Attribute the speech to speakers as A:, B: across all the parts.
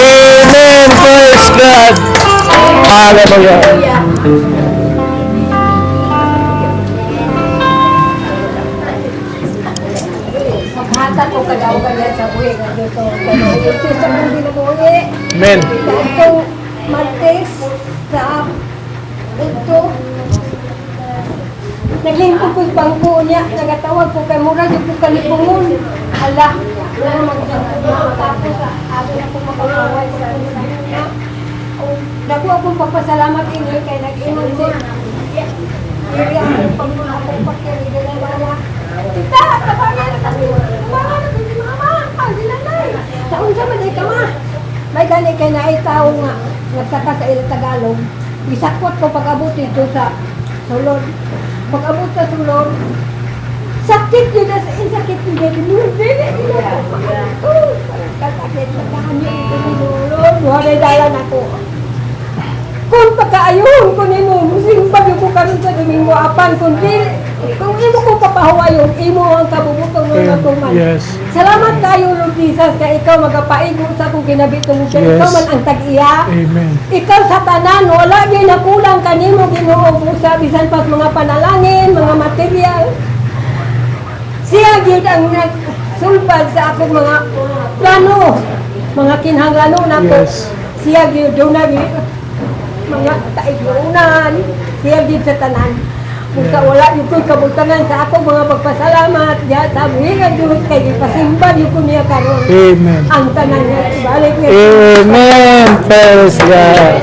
A: Amen. Praise God. Hallelujah.
B: Maghata ko kadaw kanya sa buhay nga dito. Yesus ang hindi na buhay.
A: Amen.
B: Itong Martes sa ito. Naglingkod ko sa bangko niya. Nagatawag ko kay Murag yung kalipungon. Hala. Tapos ako na po makakaway sa kanya. Naku akong pagpasalamat inyo kay nag-inom siya. Hindi akong pagpapakiriga ng mga tita, tabangin sa mga ang dilanay. Taon sa maday ka ma. May gani kay naitaw nga nagsaka sa ilang Tagalog. Isakot ko pag-abot dito sa sulod. Pag-abot sa sulod, sakit yun na sa insakit yung baby. Baby, kasakit sa kanya ito sinulod. Waray dalan ako. Kung pagkaayun ko nimo, musimbag ko karon sa Domingo Apan, kundi kung imo ko papahawayon, imo ang kabubutong ng natuman.
A: Yes.
B: Salamat kayo, Lord Jesus, kaya ikaw magapaigo sa kung kinabitong siya.
A: Yes.
B: Ikaw man ang tag-iya.
A: Amen.
B: Ikaw sa tanan, wala din na kulang kanimo Ginoo sa bisan pa mga panalangin, mga material. Siya gyud ang nagsulbad sa akong mga plano, mga kinahanglanon nako.
A: Yes.
B: Siya gyud na mga taiglunan, siya gyud sa tanan. Kung sa wala yung ko'y kabutanan sa ako mga pagpasalamat, diya sa buhay nga Diyos kay ipasimba yung ko niya karon.
A: Amen.
B: Ang tanan niya, ibalik niya.
A: Amen. Praise God.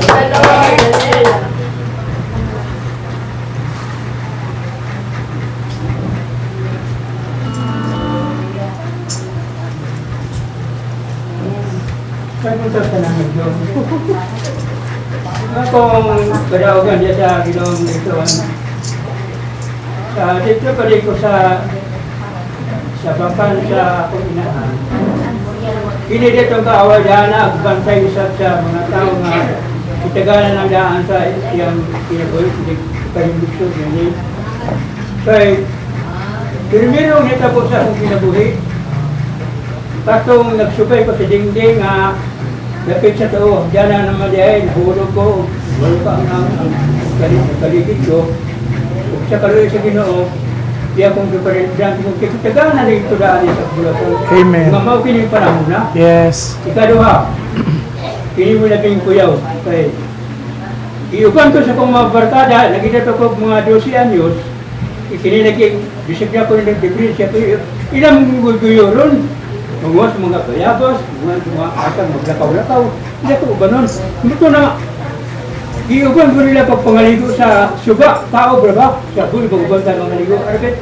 C: Akong kadaugan dia sa Ginoong Litoan. Dito pa rin ko sa bapan sa akong inaan. Hindi dito kaaway daan na bantay sa mga tao nga itagalan ng daan sa iyang kinabuhi. Hindi kahimbisog yun. Kaya, pirmiro nita po sa akong kinabuhi. Katong nagsubay ko sa dingding nga Dapit sa tao, diyan na naman diyan, nahulog ko, wala pa ang kaligid ko. Kung sa kaluwi sa Ginoo, di akong duparindan kung kikitagaan na rin ito daan sa Bulacan.
A: Amen.
C: Mga mau kining panahon na.
A: Yes.
C: Ikaduha, kini mo labing kuyaw. Okay. Iuban ko sa kong mga barkada, nakita ko mga 12 anyos, ikinilagay, bisip niya ko ng degree siya, ilang guguyo ron. Mga bayabas, mga asang maglakaw-lakaw. Hindi ko ganon. Ito na, iuban ko nila pagpangaligo sa suba, tao ba? Sa buhay baguban tayo mga ligo. Arbet,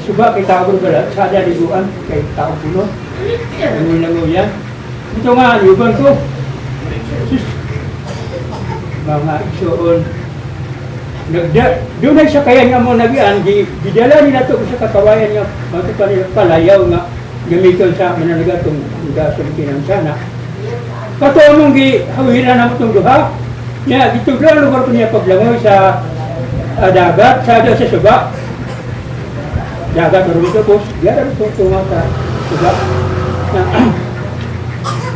C: suba kay tao ba? Sa liguan kay tao puno. Ano lang yan? Ito nga, iuban ko. Sus, mga iksoon. Doon ay sa kaya nga mo nagian, gidala nila ito sa kakawayan niya, palayaw nga, gamiton sa mananagatong gasong kinansana. Kato mong gihawiran na mo itong duha, niya, dito lang lugar ko niya paglangoy sa dagat, sa suba. Dagat, marunong tapos, diyan ito tunga sa suba.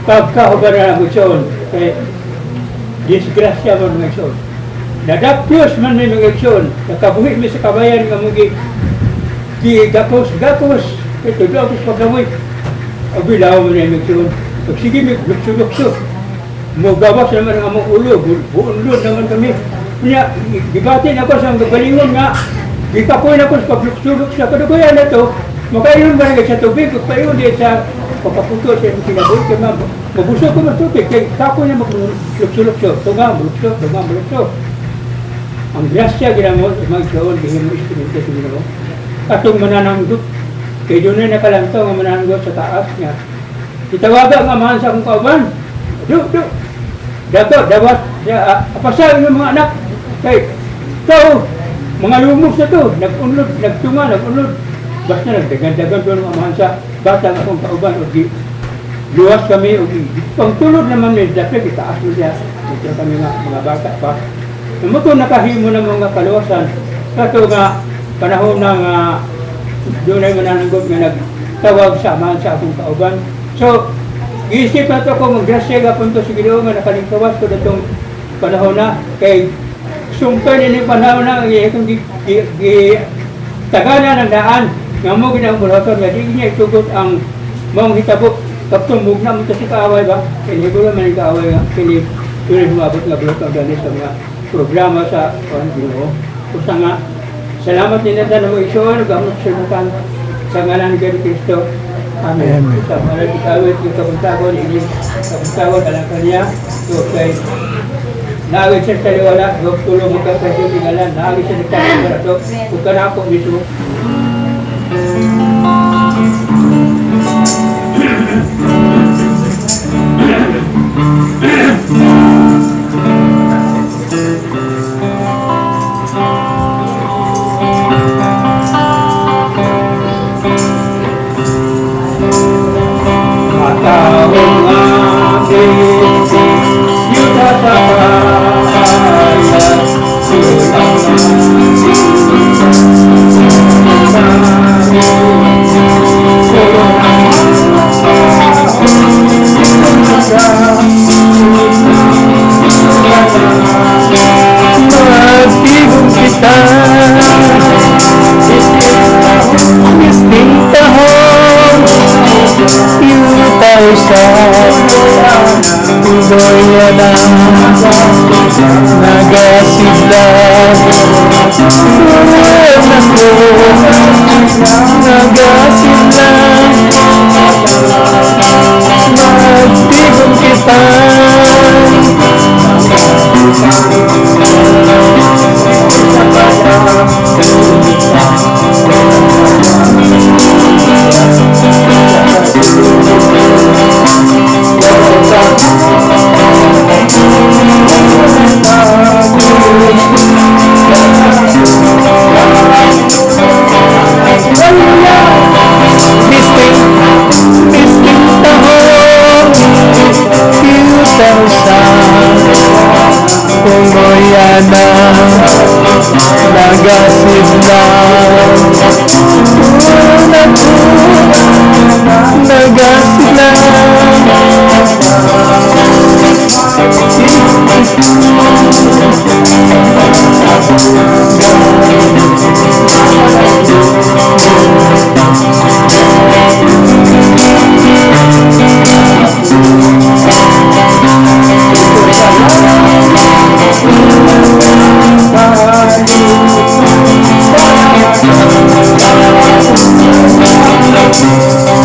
C: Pagkahuban na ng utson, kaya disgrasya mo ng utson. Nadapyos man may mga utson, nakabuhi mo sa kabayan nga mong gapos, ito daw ito sa paglamoy. Ang bilaw mo na yung utson. Pag sige may lukso-lukso, magawas naman ang among ulo, buunlod naman kami. Kaya, gibatin ako sa gabalingon nga, gikapoy na ko sa paglukso-lukso. Kadugoyan na ito, makayon ba na sa tubig, pagpayon din sa papaputo sa kinabuhi, kaya mabuso ko mas tubig, kaya kapoy na maglukso-lukso. Tunga, mulukso. Ang grasya ginamot, mag-islaon, bigyan mo ispinito sa ginamot. Atong manananggot, kaya doon na nakalantaw ang manananggot sa taas niya. Itawaga ang amahan sa akong kauban. Dapat, apasahin ng mga anak. Kaya, ito, mga lumos na ito, nag-unlod, nag-unlod. Basta nagdagan-dagan doon ang amahan sa batang akong kauban. O luwas kami, o pangtulog naman may dapat, itaas mo siya. Ito kami mga bata pa. Namuto nakahimo ng mga kaluwasan. Kato nga, panahon ng doon ay manananggot nga nagtawag sa amahan sa akong kauban. So, iisip na ito kung maggrasya ka punto sa Ginoo nga nakalingkawas ko na itong panahon na kay sumpay na yung panahon na itong tagana ng daan nga mo ginamulaton nga di niya itugot ang mong hitabo kaptumog na mo ito si kaaway ba? Kini ko naman yung kaaway nga kini humabot nga bulotong dali sa mga programa sa Ginoo. Kusa nga, salamat din natin na mo isuon, gamot sinutan sa ngalan ni Cristo. Amen. Sa mga itawit yung kabuntagon, inyong kabuntagon, alam ka niya. So, kay naawit siya sa liwala, huwag tulong magkakasyo tingalan, naawit siya nagkakasyo ito, huwag ka na ako miso.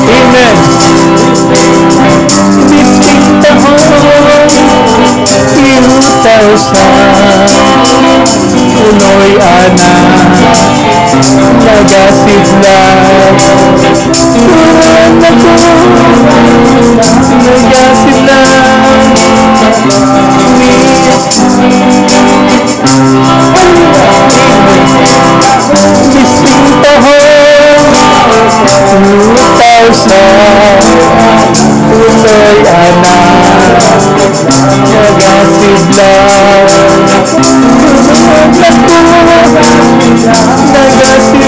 A: Amen. Bisitaho iutasan unoy ana nagasidlat turan ako nagasidlat bisitaho iutasan unoy ana nagasidlat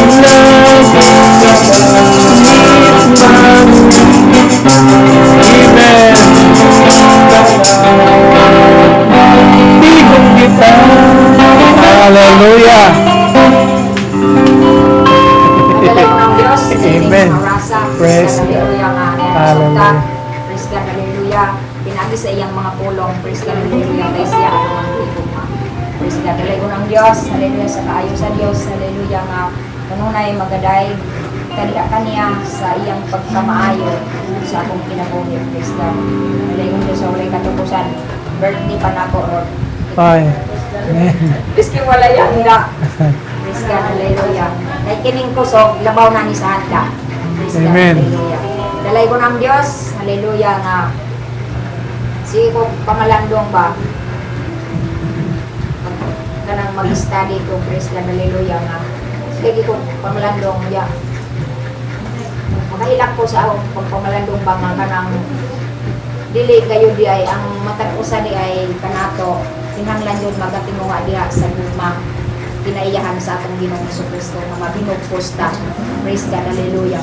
A: Hallelujah. Amen. Praise God. Hallelujah.
D: Praise God. Hallelujah. Pinagi sa iyang mga pulong. Praise God. Hallelujah. Kay siya ang mga tulong. Praise God. Hallelujah ng Diyos. Hallelujah sa kaayo sa Diyos. Hallelujah nga. Kanunay magaday. Kaniya kaniya sa iyang pagkamaayo sa akong kinabuhi. Praise God. Hallelujah Diyos. Sa walay katubusan. Birthday pa na ako, Lord.
A: Ay. Amen.
D: Piski wala yan nga. Praise God. Hallelujah. Kay kining kusog, labaw na ni sa handa. Praise God.
A: Amen.
D: Hallelujah. Dalay ko ng Diyos. Hallelujah nga. Sige ko pamalandong ba? Kanang mag-study ko. Praise God. Hallelujah nga. Sige ko pamalandong ya. Makahilak ko sa akong pagpamalandong ba nga kanang dili kayo di ay ang matag-usa di ay kanato kinahanglan yun magatinunga diha sa gugma kinaiyahan sa atong Ginoong Jesucristo nga mabinugpos ta. Praise God. Hallelujah.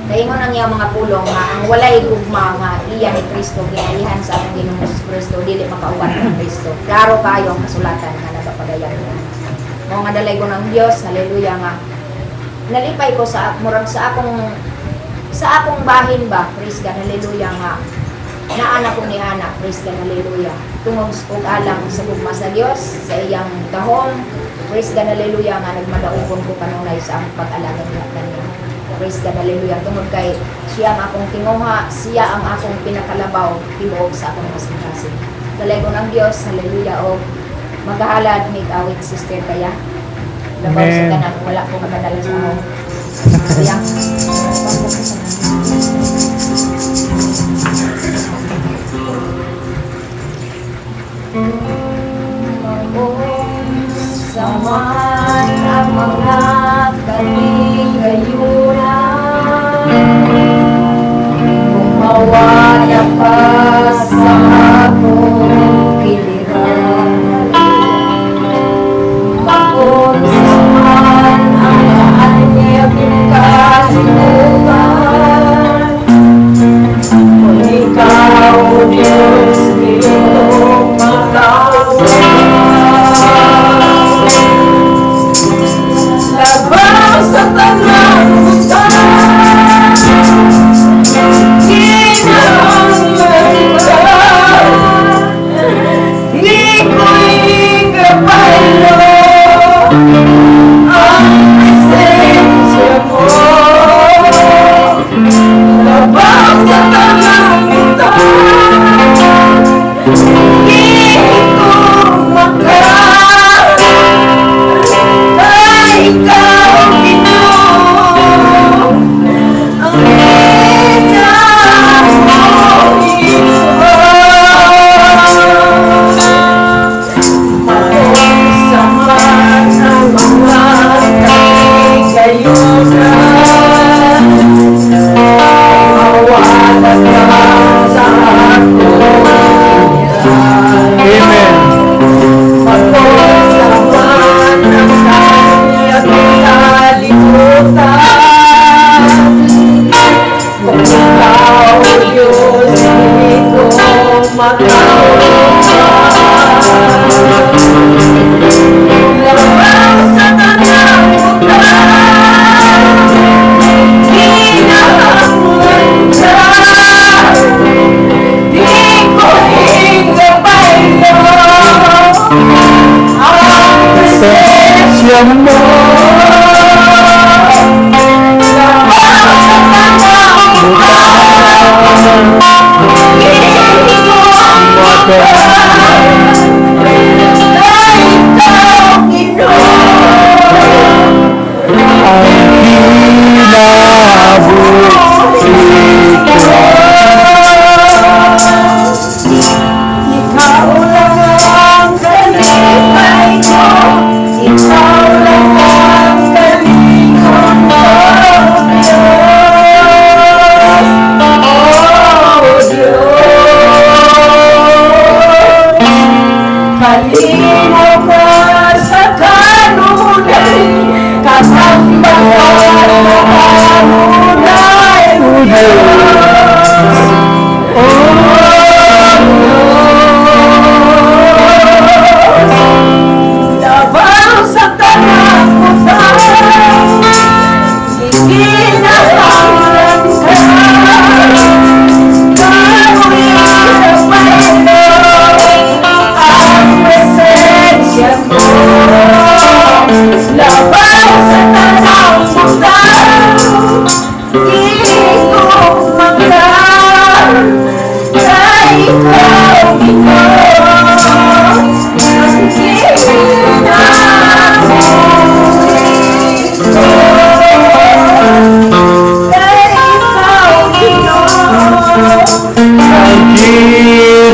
D: Kaingon ang iyang mga pulong nga ang walay gugma nga iya ni Kristo kinaiyahan sa atong Ginoong Jesucristo dili makauban ng Kristo. Klaro kayo ang kasulatan nga nagapagayan niya. Mo nga dalay ko ng Dios. Hallelujah nga. Nalipay ko sa murag sa akong bahin ba. Praise God. Hallelujah nga. Naana ko ni Ana, praise God, hallelujah. Tungod og alang sa gugma sa Dios, sa iyang dahon, praise God, hallelujah, nga nagmadaupon ko kanunay sa akong pag-alaga niya kaniya. Praise God, hallelujah. Tungod kay siya ang akong tinguha, siya ang akong pinakalabaw, tibuok sa akong kasing-kasing. Dalay ko ng Dios, hallelujah, o maghahalad ni awit sister kaya. Labaw sa tanan, wala ko makadala sa akong. Kaya, Saman ang mga kaligayunan, kumawala pa sa akong pilihan. Kung saman ang kaanyang kahinugan,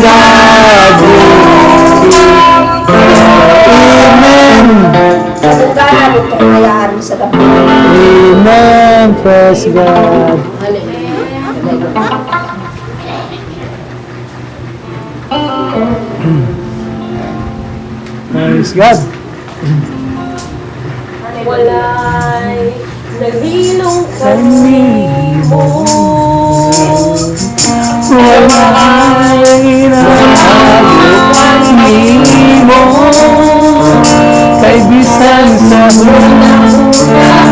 A: God. Amen.
D: Kabugaran ug kaayaan sa gabi.
A: Amen. Praise God. Praise God.
B: Walay naghilong kami mo.
A: Walay inaabot mo. Kay bisan sa muna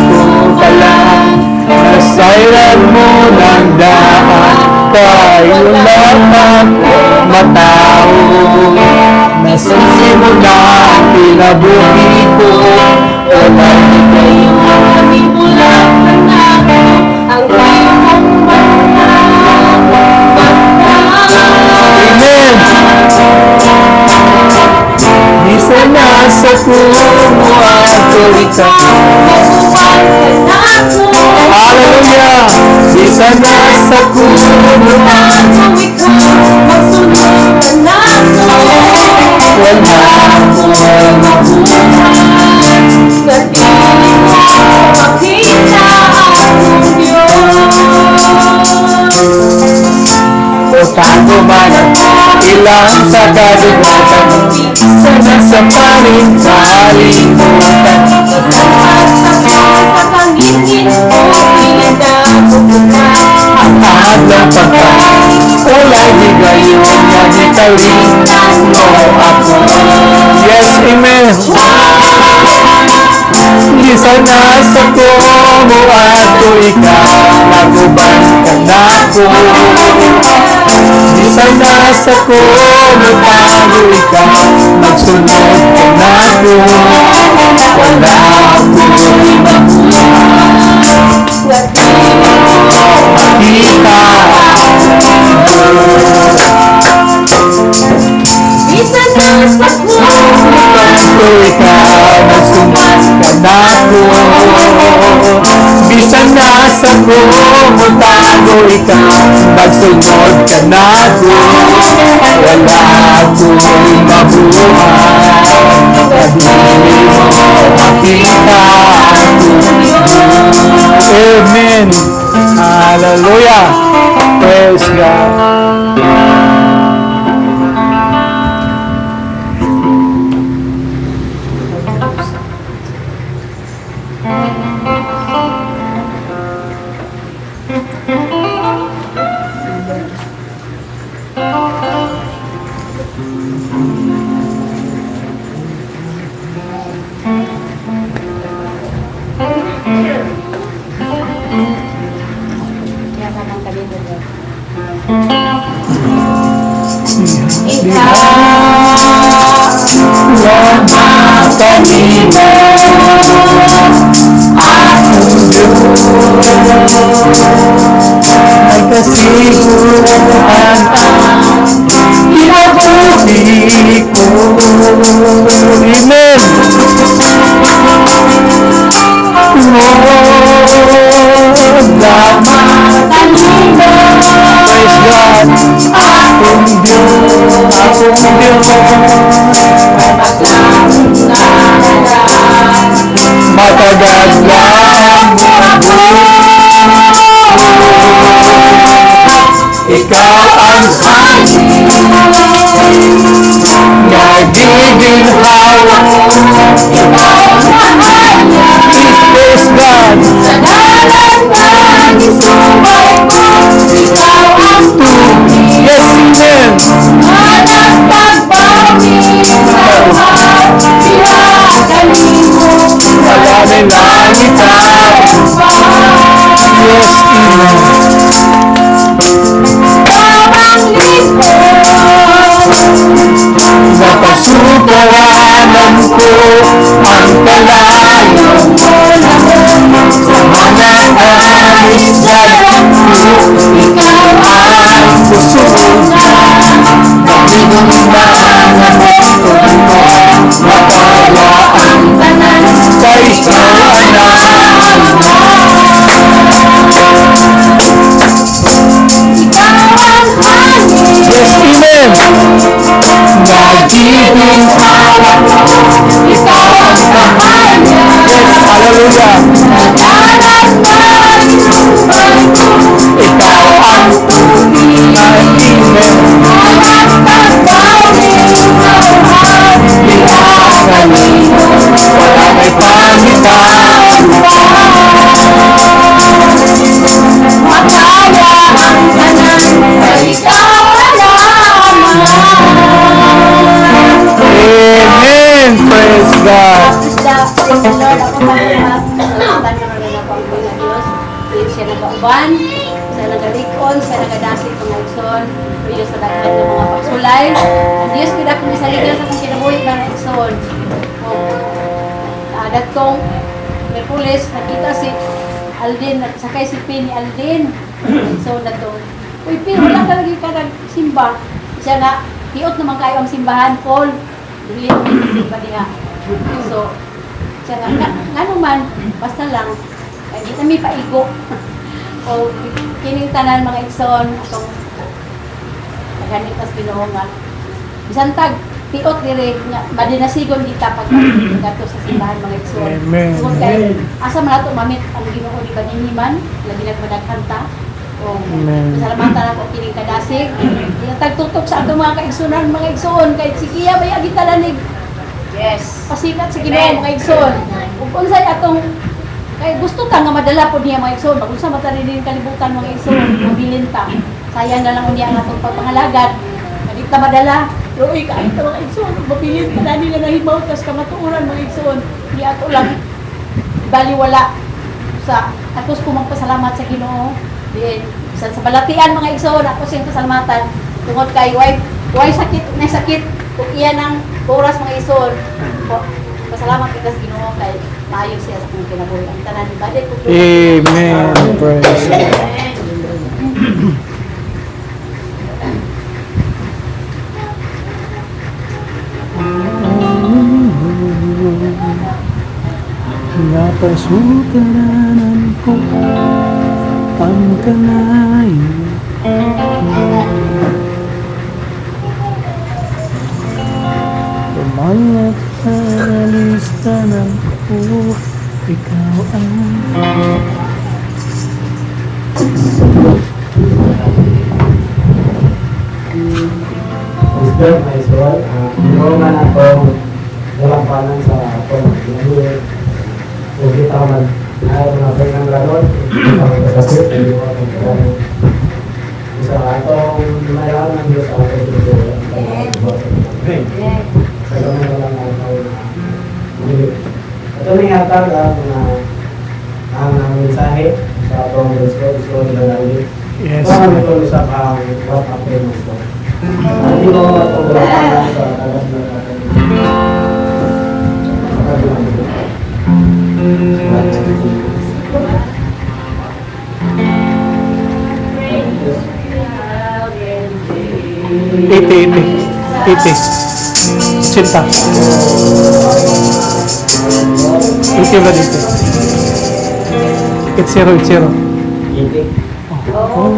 A: kung palang nasayran mo ng daan. Tayo lamang matao. Nasansi mo na ang pinabuhi ko. Walay kayo kami mula ng ako.
B: Ang iyong mga
A: Amen. Di sana sa kumo ato ikaw. Hallelujah. Di sana sa kumo wala tago man ang ilang sa kadugatan. Sana sa paling kalimutan. Ang adlaw pagkain wala higayon nga gitalingan mo ako. Yes, amen. Di sana sa kumo ato ikaw naguban ka na ko. Di sana sa kumo tago ikaw magsunod ka na ko. Wala ako'y makita. Ato ikaw magsunod ka na ko. Bisan na sa kumo tago ikaw magsunod ka na ko. Wala ako'y mabuhay. Hindi mo makita ako. Amen. Hallelujah. Praise God. Kanina akong Diyos ay kasiguran ang inabuhi ko. Amen. Praise God. Akong Diyos, akong Diyos, matagal lang ikaw ang hangin nagdiginhawa. Praise God.
B: Sa dalan ng isumay ko, ikaw ang tubig.
A: Yes, amen.
B: Hanap pagbawi sa lahat, pinagaling mo.
A: Wala nilang ikaw. Yes, amen.
B: Parang
A: Napasukawanan ko ang kalayo mo naman sa mga kaisalan ko. Ikaw ay kusungan Panginoon na nagustuhan mo. Matawa ang tanan sa ikaw anak.
B: ikaw ang hangin.
A: Yes, Nagiging hawak mo, ikaw ang kahaya.
E: Hallelujah.
A: Nagdarasal ng buhay ko, ikaw ang tubig. Walang pagbawi, ikaw ang pinakalino. Wala may pamitan pa. Makaya ang kanan, ay ikaw alaman.
E: Amen. Praise God.
D: Praise the Lord. Ako pa lahat. Salamat naman rin ako ang mga Diyos. Siya nag-uban, siya nag-alikon, siya nag-adasit ng Igsoon. Praise sa dagdag ng mga pagsulay. Ang Diyos kita kung isaligan sa kong kinabuhi ng Igsoon. Datong Merkules, nakita si Alden, at sakay si Penny Alden. So, datong, uy, Penny, wala ka lagi ka nagsimba. Siya nga, hiot naman kayo ang simbahan, Paul. Dili ang simba niya. So, siya nga naman, basta lang, ay di kami paigo. O, kining tanan mga Igsoon, atong paghanip as Ginoo nga. Bisan tag, tiot dire nga madinasigon kita pag gato sa simbahan mga Igsoon.
E: Amen.
D: Tungod kay asa man ato mamit ang Ginoo di kaniniman, lagi nagmadagkanta. O
E: Amen.
D: salamatan ako kining kadasig. Yung tagtutok sa ato mga kaigsunan, mga Igsoon kay sikiya bay agi talanig. Yes. Pasikat sa Ginoo mga Igsoon. Ug unsay atong kay gusto ta nga madala pod niya mga Igsoon, pag unsa mata din kalibutan mga Igsoon, mabilin ta. Sayang na lang unya ang atong pagpangalagad. Kadit ta madala. Uy, kahit na mga Igsoon, mabilin pa na nila nahibaw, tas kamatuuran mga Igsoon. Hindi ato lang baliwala sa atos ko magpasalamat sa Ginoo. Then, sa balatian mga Igsoon, ako siyang pasalamatan. Tungod kay why sakit, na sakit, kung iyan ang oras mga Igsoon. Pasalamat kita sa Ginoo kay maayo siya sa kong kinabuhi. Ang tanan ni Balik ko.
E: Amen. Praise God. Napasukaranan ko ang kalayo. Pumalat sa lista ng ko, ikaw ang
F: Mr. Maisol, ginoo man akong dalampanan sa akong ginabuhi. Kung kita man ayaw na pa ng lanon, ang kasapit, hindi ko akong kailangan. Sa atong mayroon ng Diyos ang atong tutuloy. Sa gamay na lang ang tao na hindi. Ito na yatag ang mensahe sa atong gusto nila lagi.
E: yes.
F: Ito ang ito sa what happened mo. Hindi ko itong lapanan sa tagas na natin.
E: Iti. Cinta. Iti ba dito? It's zero.
F: Hindi.
E: Oh.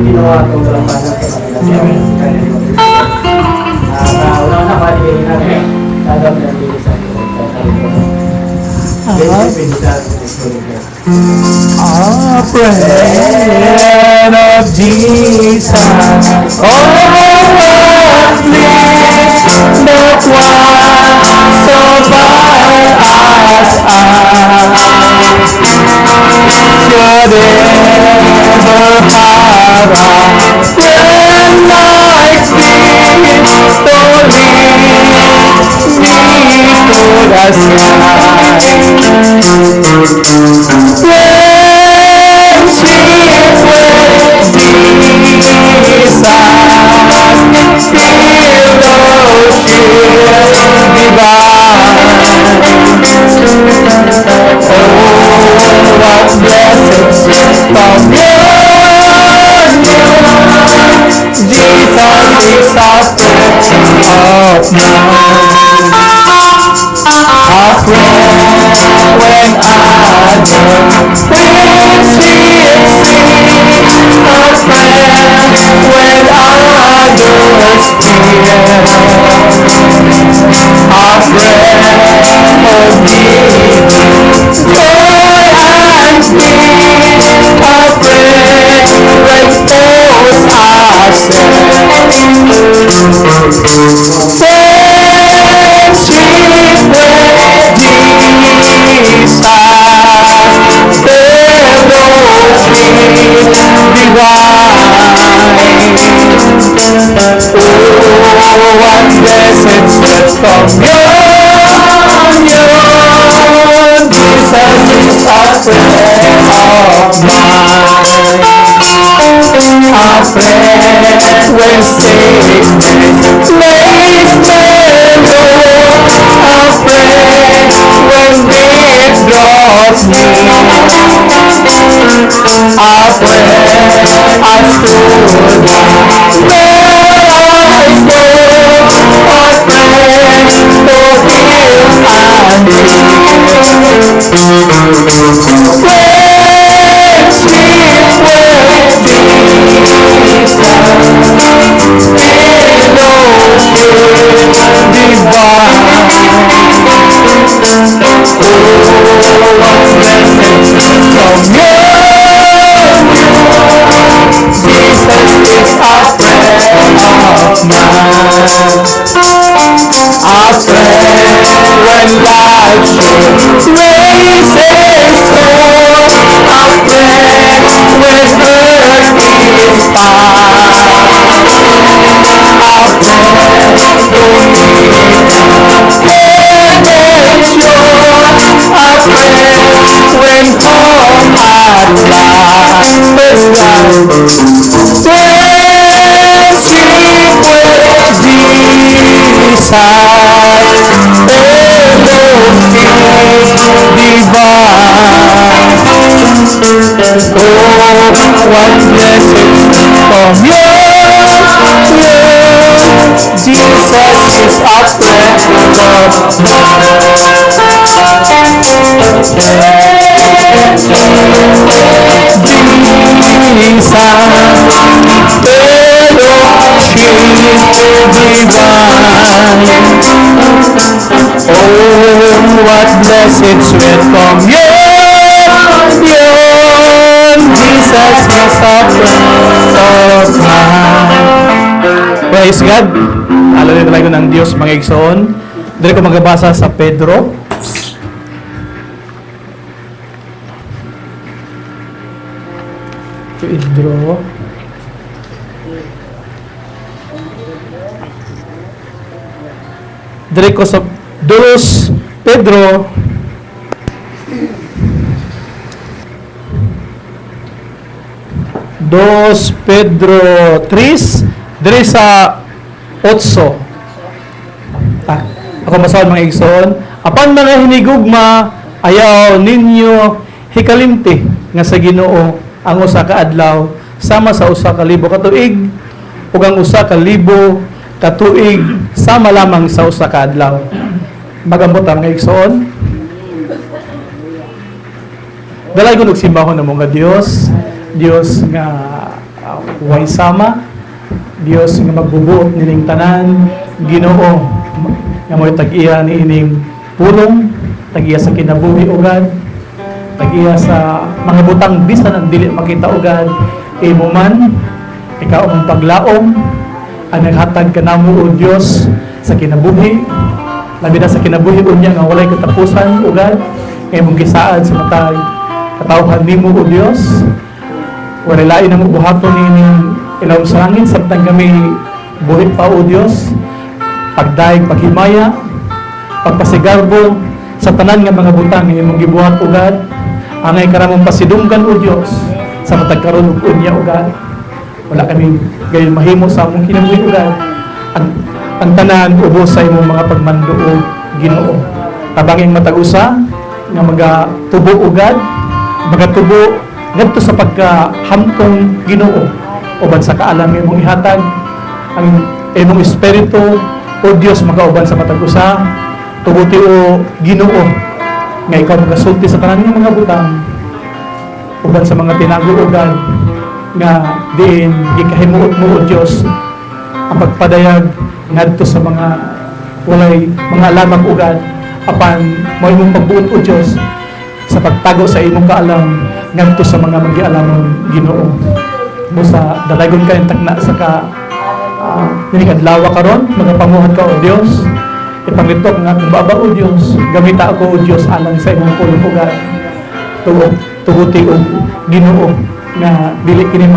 F: Ginawa itong dalampanan sa una-una palihin natin tagam ng bilisan ko.
E: Friend of Jesus, oh, what bliss that was so far as should ever have when like this to lead me to the sky. Divine. Oh, A friend when others think she is sick. A friend when others fear. A friend of giving joy and peace. A friend when foes are set. Friendship with Jesus, fellowship divine. Oh, what blessed sweet communion. Jesus is a friend of mine. A friend when sickness lays me low. A friend when death draws near. A friend as good where I go. A friend to heal and heal. Friendship with Jesus, fellowship divine. Oh, what blessed communion. Jesus is a friend of mine. A friend when life should raise its soul. A friend when earth is far. A friend who needs redemption. A friend when home at last is found. Friendship with Jesus, fellowship divine. Oh, what blessed communion. Jesus is a friend of mine. Jesus, fellowship divine. Oh, what blessed sweet communion. Jesus is a friend of mine. Praise God. Hallelujah talaga ng Diyos, mga igsoon. Dili ko magabasa sa Pedro. Pedro. Dili ko sa Dos Pedro. Dos Pedro 3. Dili sa 8. Ako masawad mga igsoon. Apan mga hinigugma, ayaw ninyo hikalimti nga sa Ginoo ang usa ka adlaw sama sa usa ka libo ka tuig ug ang usa ka libo ka tuig sama lamang sa usa ka adlaw. Magambot ang mga igsoon. Dalay ko nagsimbahon ng mga Dios, Dios nga way sama, Dios nga magbubuot nining tanan, Ginoo nga mo'y tag-iya ni ining pulong, tag-iya sa kinabuhi ugad, tag-iya sa mga butang bisan ang dili makita ugad, imo man ikaw ang paglaom ang naghatag kanamo o Dios sa kinabuhi, labi na sa kinabuhi unya nga walay katapusan ugad, imong gisaad sa matag katawhan nimo o Dios. Wala lain ang buhaton nining ilaw sa langit samtang kami buhit pa o Dios. Pagdaig, paghimaya, pagpasigarbo sa tanan nga mga butang nga imong gibuhat ugad, angay karamong pasidunggan o Dios sa matag karon ug unya ugad. Wala kami gayon mahimo sa among kinabuhi ugad. Ang tanan ubos sa imong mga pagmando o Ginoo. Tabanging matag-usa nga magatubo ugad, magatubo ngadto sa pagkahamtong Ginoo uban sa kaalam imong ihatag ang imong espiritu O Dios magauban sa matag usa, tuguti o Ginoo nga ikaw magasulti sa tanan ng mga butang uban sa mga tinago-ugan nga diin gikahimuot mo o Dios ang pagpadayag ngadto sa mga walay mga alamang ugan apan mao imong pagbuot o Dios sa pagtago sa imong kaalam ngadto sa mga magialamang Ginoo. Busa dalagon ka tagna sa ka adlaw karon magapanguhat ka o Dios ipanglitok nga baba o Dios gamita ako o Dios alang sa imong pulong ugat tuguti o Ginoo nga dili kini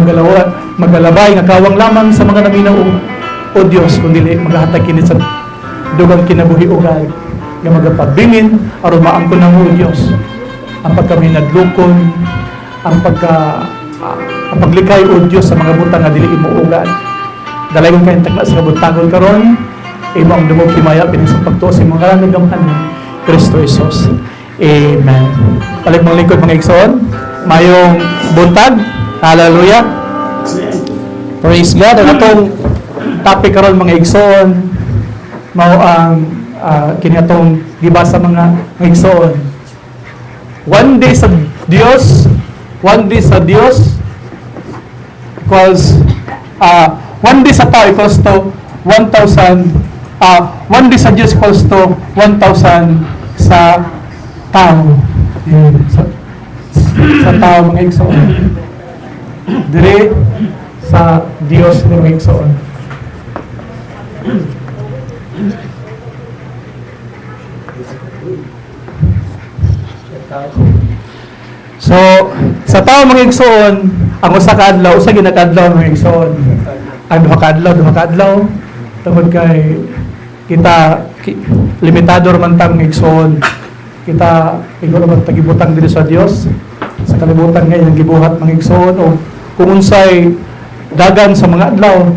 E: magalabay nga kawang lamang sa mga naminaw o Dios kun dili magahatag kini sa dugang kinabuhi ugat nga magapabingin aron maangkon namo o Dios ang pagkami nadlukon ang paglikay o Dios sa mga butang nga dili imo ugat dalagon kay tagna sa kabutagon karon imo ang dumog himaya pinang sa pagtuo sa imong ngalan ng Kristo Jesus. Amen. Balik mga lingkod mga igsoon, mayong buntag. Hallelujah. Praise God. Ang atong topic karon mga igsoon mao ang kini atong gibasa mga igsoon. One day sa Dios equals one day sa tao equals to 1,000 one day sa Diyos equals to 1,000 sa tao. Sa tao mga igsoon. Dire sa Diyos mga igsoon. So, sa tao mga igsoon, ang usa ka adlaw, usa ginakadlaw mga igsoon. Ang duha ka adlaw, tungod kay kita limitado man tang igsoon kita iguro man tagibutang diri sa Dios sa kalibutan ngayon gibuhat mga igsoon o kung unsay dagan sa mga adlaw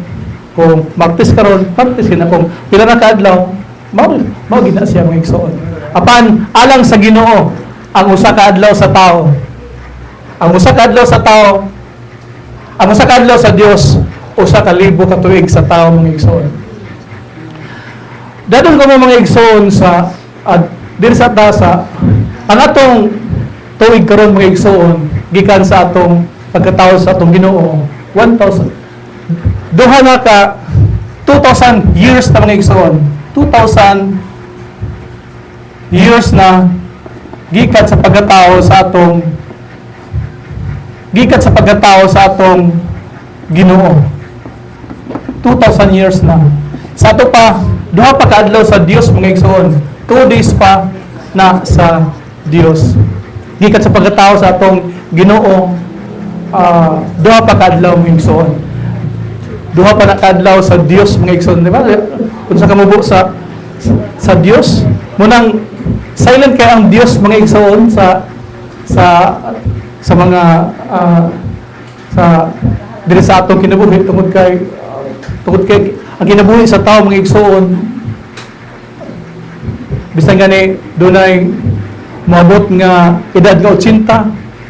E: kung Martes karon Martes na kung pila na ka adlaw mao gina siya mga igsoon apan alang sa Ginoo ang usa ka adlaw sa tao ang usa ka adlaw sa Dios usa ka libo ka tuig sa tao mga igsoon. Dadon ko mga igsoon sa diri sa tasa ang atong tuig karon mga igsoon gikan sa atong pagkatao sa atong Ginoo 1,000 duha na ka 2,000 years na mga igsoon 2,000 years na gikan sa pagkatao sa atong Ginoo 2,000 years na sa ato pa duha pa kaadlaw sa Dios mga igsoon 2 days pa na sa Dios gikan sa pagkatao sa atong Ginoo duha pa kaadlaw mga igsoon duha pa na kaadlaw sa Dios mga igsoon di ba unsa ka mubo sa Dios munang silent kay ang Dios mga igsoon sa mga sa diri sa atong kinabuhi tungod kay ang kinabuhi sa tao mga igsoon bisan gani dunay moabot nga edad nga 80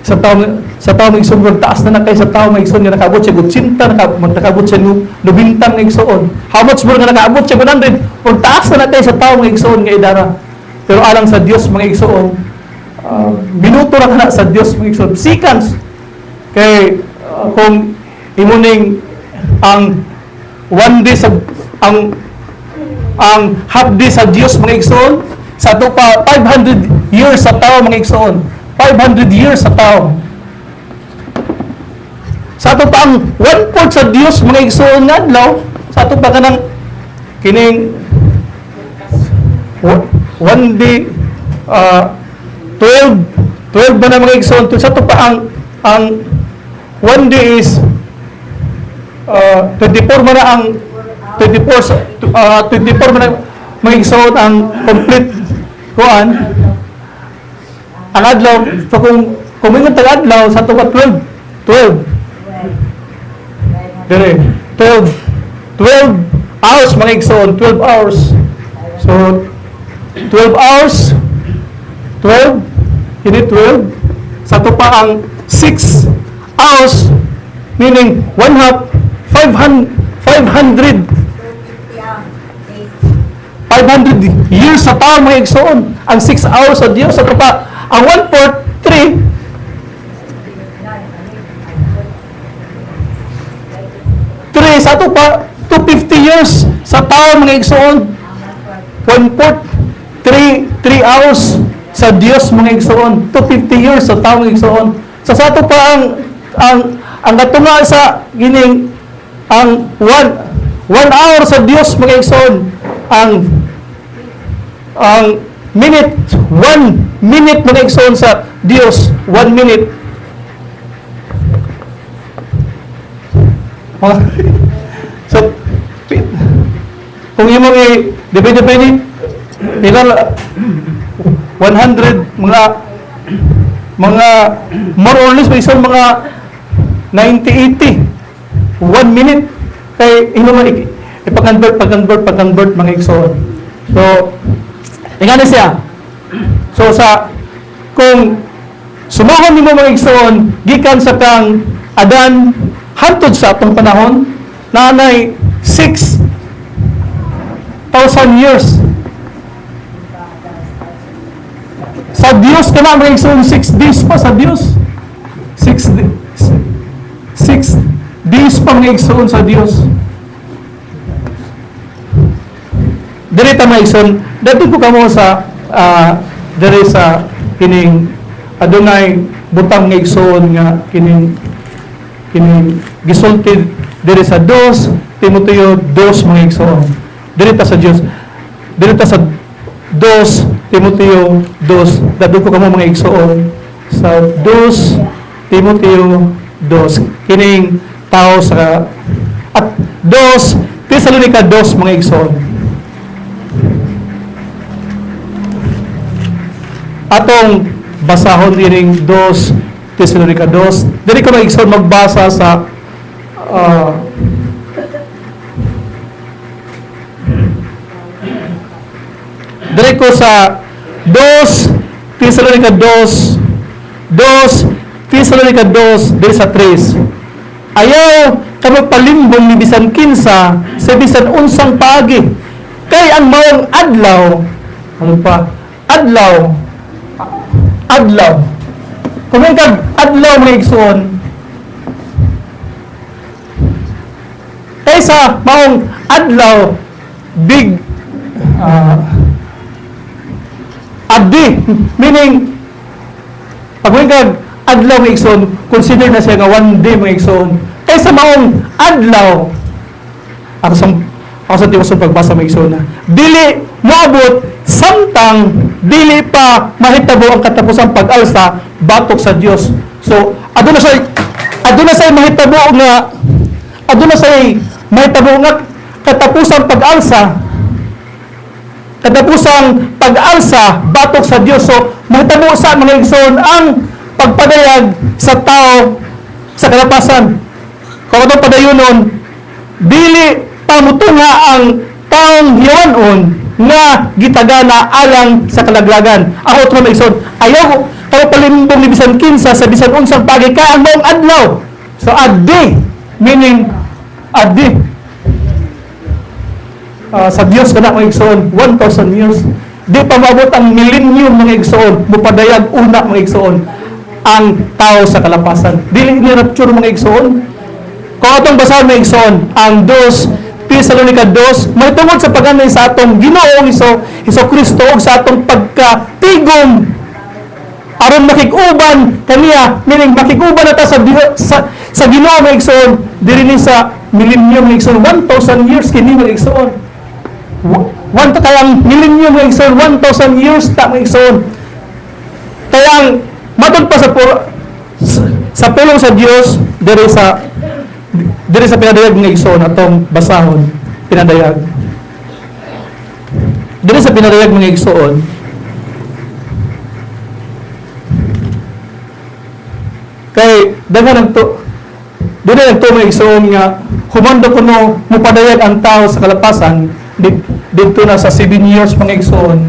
E: sa tao mga igsoon taas na kay sa tao mga igsoon nga nakaabot siya 80 nakaabot siya 90 mga igsoon how much more nga nakaabot siya 100 ug taas na kay sa tao mga igsoon nga edara pero alang sa Dios mga igsoon minuto ra kana sa Dios mga igsoon seconds kay kung imuning ang one day sa ang half day sa Dios mga igsoon sa ato pa 500 years sa tao mga igsoon 500 years sa tao sa ato pa ang 1/4 sa Dios mga igsoon nga adlaw sa ato pa kanang kining one day 12 ba na mga igsoon sa ato pa ang one day is 24 man na ang 24 man na mga igsoon ang complete kuan ang adlaw so kung mingon tag adlaw sa tuwa 12 dire 12 hours mga igsoon 12 hours so 12 hours 12 hindi 12 sa to pa ang 6 hours meaning 1/2 500 500 years sa tao mga igsoon. Ang 6 hours sa Dios sa pa. Ang 1/4 3 sa ato pa 250 years sa tao mga igsoon. 1/4 3 hours sa Dios mga igsoon. 250 years sa tao mga igsoon. Sa ato pa ang katunga sa gining ang 1 hour sa Dios mga igsoon. Ang minute 1 minute mga igsoon sa Dios 1 minute. So kung imong divide pila 100 mga more or less may isang mga 90-80 1 minute kay imong pag-convert mga igsoon. So ingani siya. So kung sumahon nimo mga igsoon gikan sa kang Adan hantod sa atong panahon nanay 6,000 years. Sa Dios ka na mga igsoon 6 days pa sa Dios. 6 days pa mga igsoon sa Dios. Diri ta mga igsoon, dati ko kamo sa diri sa kining adunay butang nga igsoon nga kining gisulti diri sa 2 Timoteo 2 mga igsoon. Diri ta sa Dios. Diri ta sa 2 Timoteo 2. Dati ko kamo mga igsoon sa 2 Timoteo 2 kining tao sa at 2 Tesalonica 2 mga igsoon. Atong basahon dining 2 Tesalonica 2. Dili ko mga igsoon magbasa sa diri ko sa 2 Tesalonica 2 Tesalonica 2 diri sa 3. Ayaw ka magpalimbong ni bisan kinsa sa bisan unsang paagi. Kay ang maong adlaw ano pa? Adlaw kung may kag adlaw mga igsoon kaysa maong adlaw big abdi meaning pag may kag adlaw mga igsoon consider na siya nga 1 day mga igsoon kaysa maong adlaw ako sa tiwas ng pagbasa mga igsoon na dili moabot samtang dili pa mahitabo ang katapusang pag-alsa batok sa Dios. So aduna say mahitabo nga katapusang pag-alsa batok sa Dios. So mahitabo sa mga igsoon ang pagpadayag sa tao sa kalapasan. Kung atong padayonon dili pamutunga ang taong hiwanon nga gitagana alang sa kalaglagan. Ang otro na igsoon, ayaw ko palimbong ni bisan kinsa sa bisan unsang pagi ka ang maong adlaw. So addi meaning addi sa Dios kana mga igsoon 1,000 years. Di pa maabot ang millennium mga igsoon, mupadayag una mga igsoon ang tao sa kalapasan. Dili ni rapture mga igsoon. Kung atong basahan mga igsoon ang 2 Tesalonica 2, may tungod sa pag-anay sa atong Ginoong Hesus Kristo ug sa atong pagkatigom aron makig-uban kaniya, meaning makig-uban nata sa Ginoo mga igsoon diri ni sa millennium mga igsoon 1,000 years kini mga igsoon. Kayang millennium mga igsoon 1,000 years ta mga igsoon. Kayang matod pa sa pulong sa Dios diri sa pinadayag ng igsoon atong basahon pinadayag diri sa pinadayag ng igsoon kay daghan nagto mga igsoon nga humando kuno mupadayag ang tao sa kalapasan dito na sa 7 years mga igsoon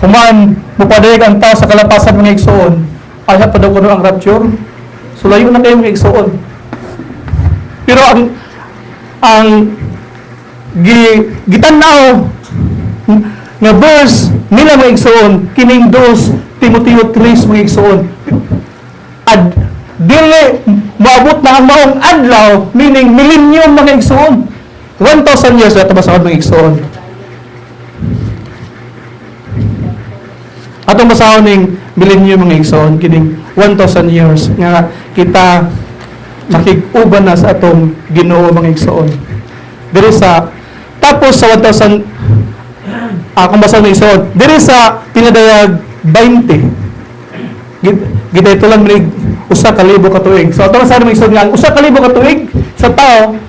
E: human mupadayag ang tao sa kalapasan mga igsoon ay pa daw kuno ang rapture. So layo na kayo mga igsoon. Pero ang gitanaw nga verse nila mga igsoon kining 2 Timoteo 3 mga igsoon. Ad dili maabot na ang maong adlaw, meaning millennium mga igsoon. 1,000 years na tabasahod mga igsoon. Atong basahon ning millennium mga igsoon kining 1,000 years nga kita makig-uban na sa atong Ginoo mga igsoon. Diri sa tapos sa 1,000 kung basahon ng igsoon, diri sa pinadayag 20. Gid ito lang mig usa ka libo ka tuig. So atong sa mga igsoon nga usa ka libo ka tuig sa tao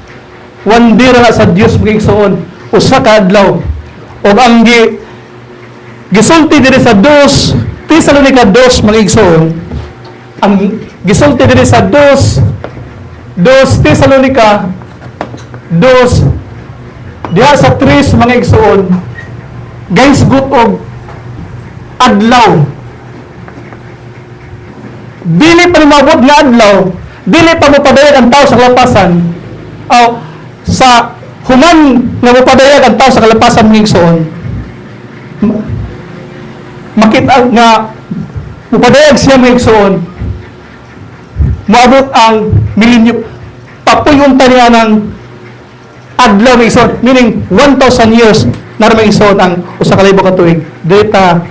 E: one day ra sa Dios mga igsoon, usa ka adlaw. Og ang gisulti diri sa 2 Tesalonica 2 mga igsoon, ang gisulti diri sa 2 Tesalonica 2 diha sa 3 mga igsoon, guys gut og adlaw. Dili pa mabot nga adlaw, dili pa mopadayag ang tao sa kalapasan. Sa human nga mopadayag ang tao sa kalapasan mga igsoon, makita nga mupadayag siya mga igsoon, moabot ang millennium, papuyunta niya ng adlaw mga igsoon, meaning 1,000 years na mga igsoon ang usa ka libo ka tuig. Dirita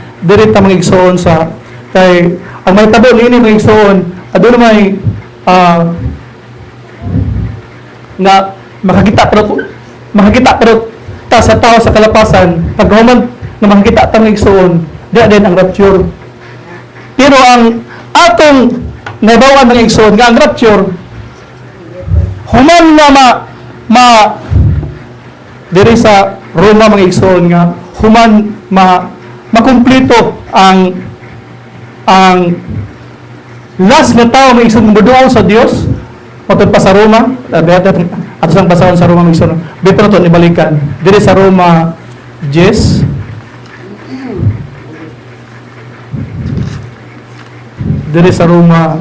E: mga igsoon sa kay ang may tabo niini mga igsoon aduna may nga makakita pero ta sa tao sa kalapasan paghuman na makakita ta mga igsoon diha din ang rapture. Pero ang atong nabawan mga igsoon nga ang rapture human na diri sa Roma mga igsoon nga human makumpleto ang last na tao mga igsoon muduol sa Dios patod pa sa Roma ato sang basahon sa Roma mga igsoon bito na to ibalikan diri sa Roma 10 diri sa Roma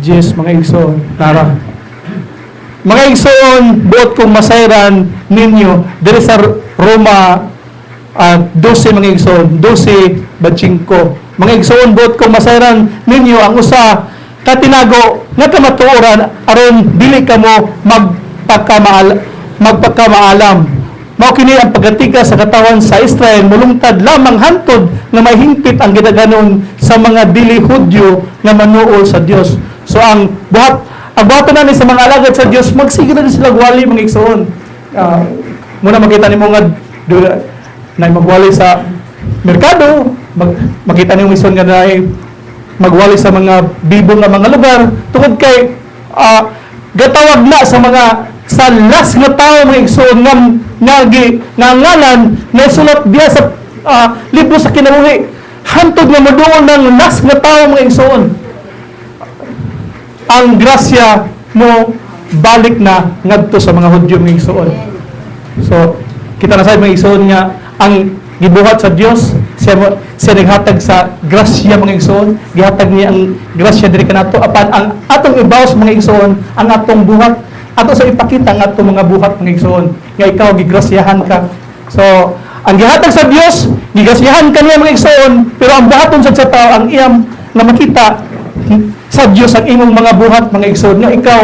E: 10 mga igsoon tara mga igsoon buot kong masayran ninyo diri sa Roma 12 mga igsoon 12:5 mga igsoon buot kong masayran ninyo ang usa ka tinago nga kamatuoran aron dili kamo magpagkamaalam. Mao kini ang pagatika sa katawan sa Israel mulungtad lamang hantod nga may hingpit ang gidaganon sa mga dili Hudyo nga manuol sa Dios. So ang buhaton na ni sa mga alagad sa Dios magsige na sila gwali mga igsoon. Muna makita nimo nga na magwali sa merkado, makita niyo igsoon nga na magwali sa mga bibong nga mga lugar tungod kay gatawag na sa mga sa last nga tao mga igsoon nga ngalan na sulat diya sa libro sa kinabuhi hantod nga moduol ng last nga tao mga igsoon ang grasya mo balik na ngadto sa mga Hudyo mga igsoon. So kita na sa mga igsoon nga ang gibuhat sa Dios siya naghatag sa grasya mga igsoon, gihatag niya ang grasya diri kanato apan ang atong ibaws mga igsoon ang atong buhat ato sa ipakita ang atong mga buhat mga igsoon nga ikaw gigrasyahan ka. So ang gihatag sa Dios gigrasyahan ka niya mga igsoon pero ang buhaton sa tao ang iyam na makita sa Dios ang imong mga buhat mga igsoon nga ikaw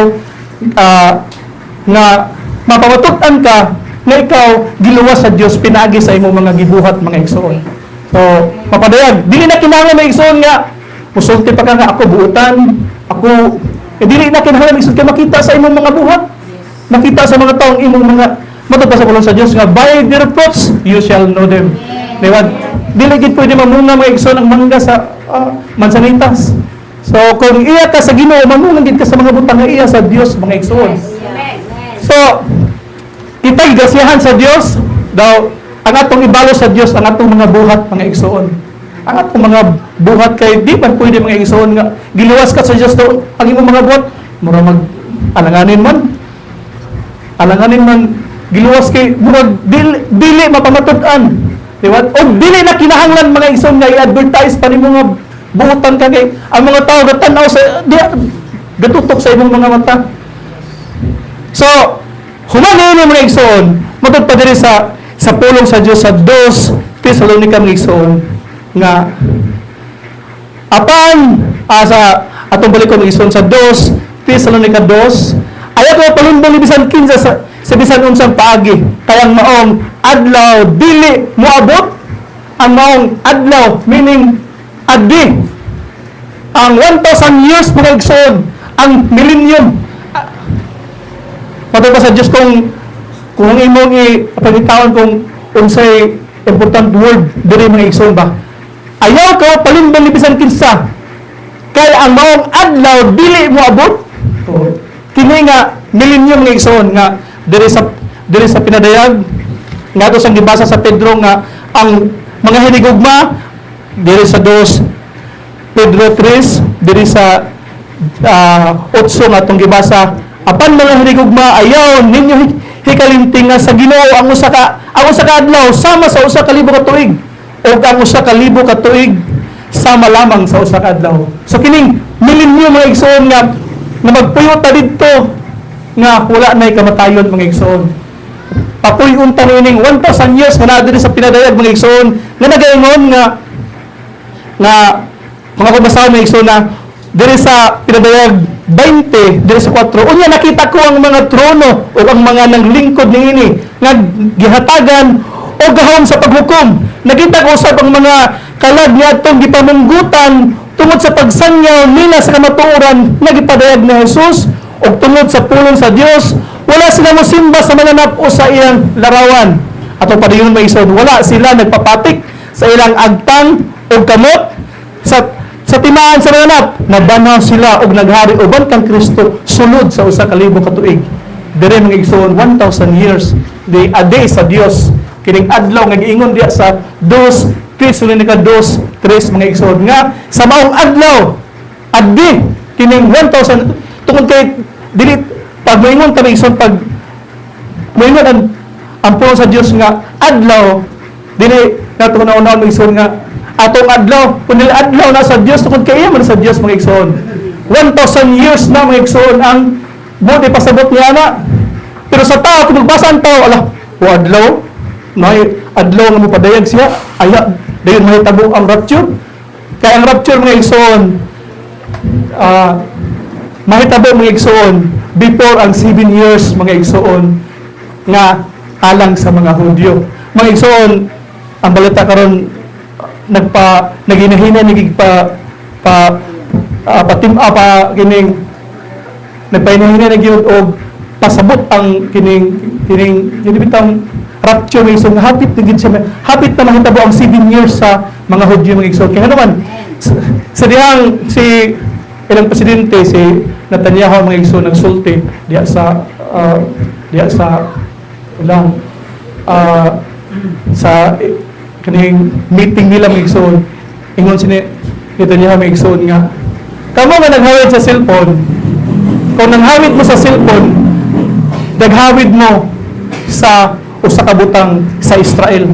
E: nga mapamatutan ka nga ikaw giluwas sa Dios pinaagi sa imong mga gibuhat mga igsoon. So papadayag dili na kinahanglan mga igsoon nga musulti pa ka nga ako buutan ako dili na kinahanglan igsoon kay makita sa imong mga buhat makita sa mga taong imong mga matupad sa pulong sa Dios nga by their fruits you shall know them. Diba? Dili gid pwede mamunga mga igsoon ang mangga sa mansanitas. So kung iya ka sa Ginoo mamunga gid ka sa mga butang nga iya sa Dios mga igsoon. So kita grasyahan sa Dios daw ang atong ibalo sa Dios ang atong mga buhat mga igsoon. Ang atong mga buhat kay di man pwede mga igsoon nga giluwas ka sa Dios daw ang imong mga buhat mura mag alanganin man giluwas kay murag dili mapamatud-an. Diba? O dili na kinahanglan mga igsoon nga i-advertise pa nimo nga buutan ka kay ang mga tao gatan-aw sa gatutok sa imong mga mata. So human ni mga igsoon matod pa diri sa sa pulong sa Dios sa 2 Tesalonica mga igsoon nga apan sa atong balik mga igsoon sa 2 Tesalonica 2 ayaw ko palumbong bisan kinsa sa bisan unsang paagi kay ang maong adlaw dili moabot ang maong adlaw meaning adi ang 1,000 years mga igsoon ang millennium patay pa sa Diyos kung imong ipagitawon kung unsay important word diri mga igsoon ba ayaw ka palumbong bisan kinsa kay ang maong adlaw dili moabot kini nga millennium nga igsoon nga diri sa pinadayag nga ato sang gibasa sa Pedro nga ang mga hinigugma diri sa 2 Pedro 3 diri sa 8 nga atong gibasa apan mga hinigugma ayaw ninyo hikalimting nga sa Ginoo ang usa ka adlaw sama sa usa ka libo ka tuig o ang usa ka libo ka tuig sama lamang sa usa ka adlaw. So kining millennium mga igsoon nga magpuyo ta didto nga wala nay kamatayon mga igsoon. Papuyon ta nining 1,000 years nga diri sa pinadayag mga igsoon nga nagaingon nga mga kabasahon mga igsoon na diri sa pinadayag 20 diri sa 4 unya nakita ko ang mga trono o ang mga nanglingkod niini nga gihatagan o gahom sa paghukom. Nakita ko usab ang mga kalag niadtong gipamunggutan tungod sa pagsanyaw nila sa kamatuoran nga gipadayag ni Jesus o tungod sa pulong sa Dios wala sila mosimba sa mananap o sa ilang larawan ato padayon may isod wala sila nagpapatik sa ilang agtang o kamot sa timaan sa mananap nabanaw sila og naghari uban kang Kristo sulod sa usa ka libo ka tuig dire mga igsoon 1,000 years a day sa Dios kining adlaw nga giingon diya sa 2 Tesalonica 2:3 mga igsoon nga sa maong adlaw addi kining 1,000 tungod kay dili pag moingon ta igsoon pag moingon ang pulong sa Dios nga adlaw dili nato na igsoon nga atong adlaw kun dili adlaw na sa Dios tungod kay iya man sa Dios mga igsoon 1,000 years na mga igsoon ang buti pasabot niya na pero sa tao kung magbasa ang tao ala o adlaw may adlaw nga mopadayag siya aya dayon mahitabo ang rapture kay ang rapture mga igsoon mahitabo mga igsoon before ang 7 years mga igsoon nga alang sa mga Hudyo mga igsoon ang balita karon naginahina kining nagpahinahina nagyud og pasabot ang kining bitang rapture mga igsoon hapit na mahitabo ang 7 years sa mga Hudyo mga igsoon kaya naman sa dihang si ilang presidente si Netanyahu mga igsoon nagsulti diya sa ilang sa kaning meeting nila mga igsoon ingon si Netanyahu mga igsoon nga kamo nga naghawid sa cellphone kung nanghawid mo sa cellphone naghawid mo sa usa ka butang sa Israel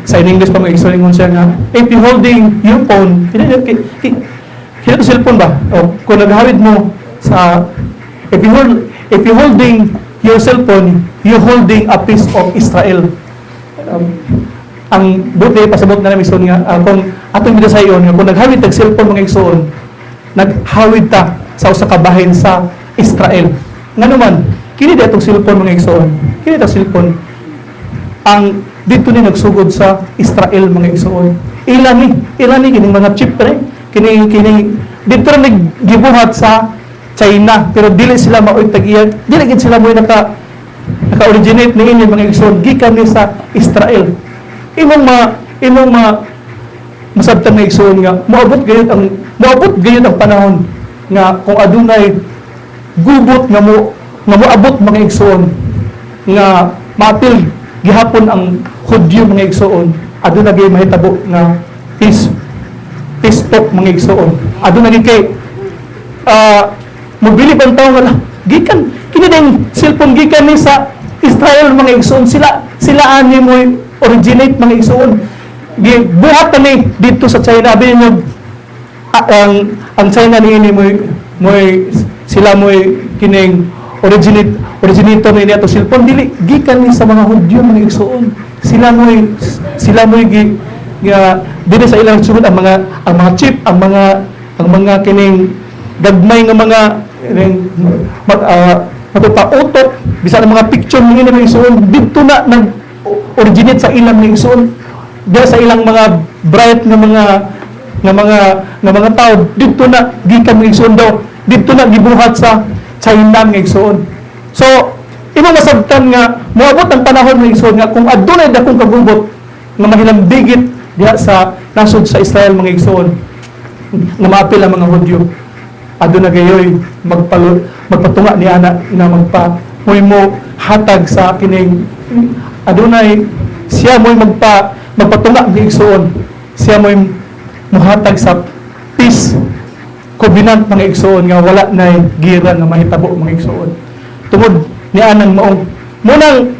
E: sa in English pa mga igsoon ingon siya nga if you holding your phone kaya cellphone ba o kung naghawid mo sa if you holding your cellphone you holding a piece of Israel ang buti pasabot na namin igsoon nga kung atong bidasayon nga kung naghawid tag cellphone mga igsoon naghawid ta sa usa ka bahin sa Israel nga naman kini datong cellphone mga igsoon kini ta cellphone ang dito ni nagsugod sa Israel mga igsoon ilani kining mga chip kini dito rin naggibuhat sa China pero dili sila maoy tag-iya dili gid sila moy naka-originate ni mga igsoon gikan ni sa Israel imong masabtan nga igsoon nga moabot gayud ang panahon nga kung adunay gubot nga moabot mga igsoon nga matil gihapon ang Hudyo mga igsoon aduna gay mahitabo nga peace talk mga igsoon aduna gay mobilib ang tao nga gikan kini ding cellphone gikan ni sa Israel mga igsoon sila ani mo originate mga igsoon gibuhat ni dito sa China abi mo ang China niini mo sila mo kining originator ni ato cellphone dili gikan ni sa mga Hudyo mga igsoon. Sila mo'y dili sa ilang sunod ang mga chip, ang mga kining gagmay nga mga matutautot bisan ang mga picture ni mga igsoon dito na nag originate sa ilang mga igsoon. Diya sa ilang mga bright nga mga tao dito na gikan mga igsoon daw. Dito na gibuhat sa China nga igsoon. So, imo masabtan nga moabot ang panahon nga igsoon nga kung adunay dakong kagubot nga mahilamdigit diha sa nasod sa Israel mga igsoon nga maapil ang mga Hudyo. Aduna gayoy magpatunga ni ana na mo hatag sa kining adunay siya mo'y magpatunga ng igsoon. Siya mo'y muhatag sa peace covenant mga igsoon nga wala na gira nga mahitabo mga igsoon. Tungod ni anang maong munang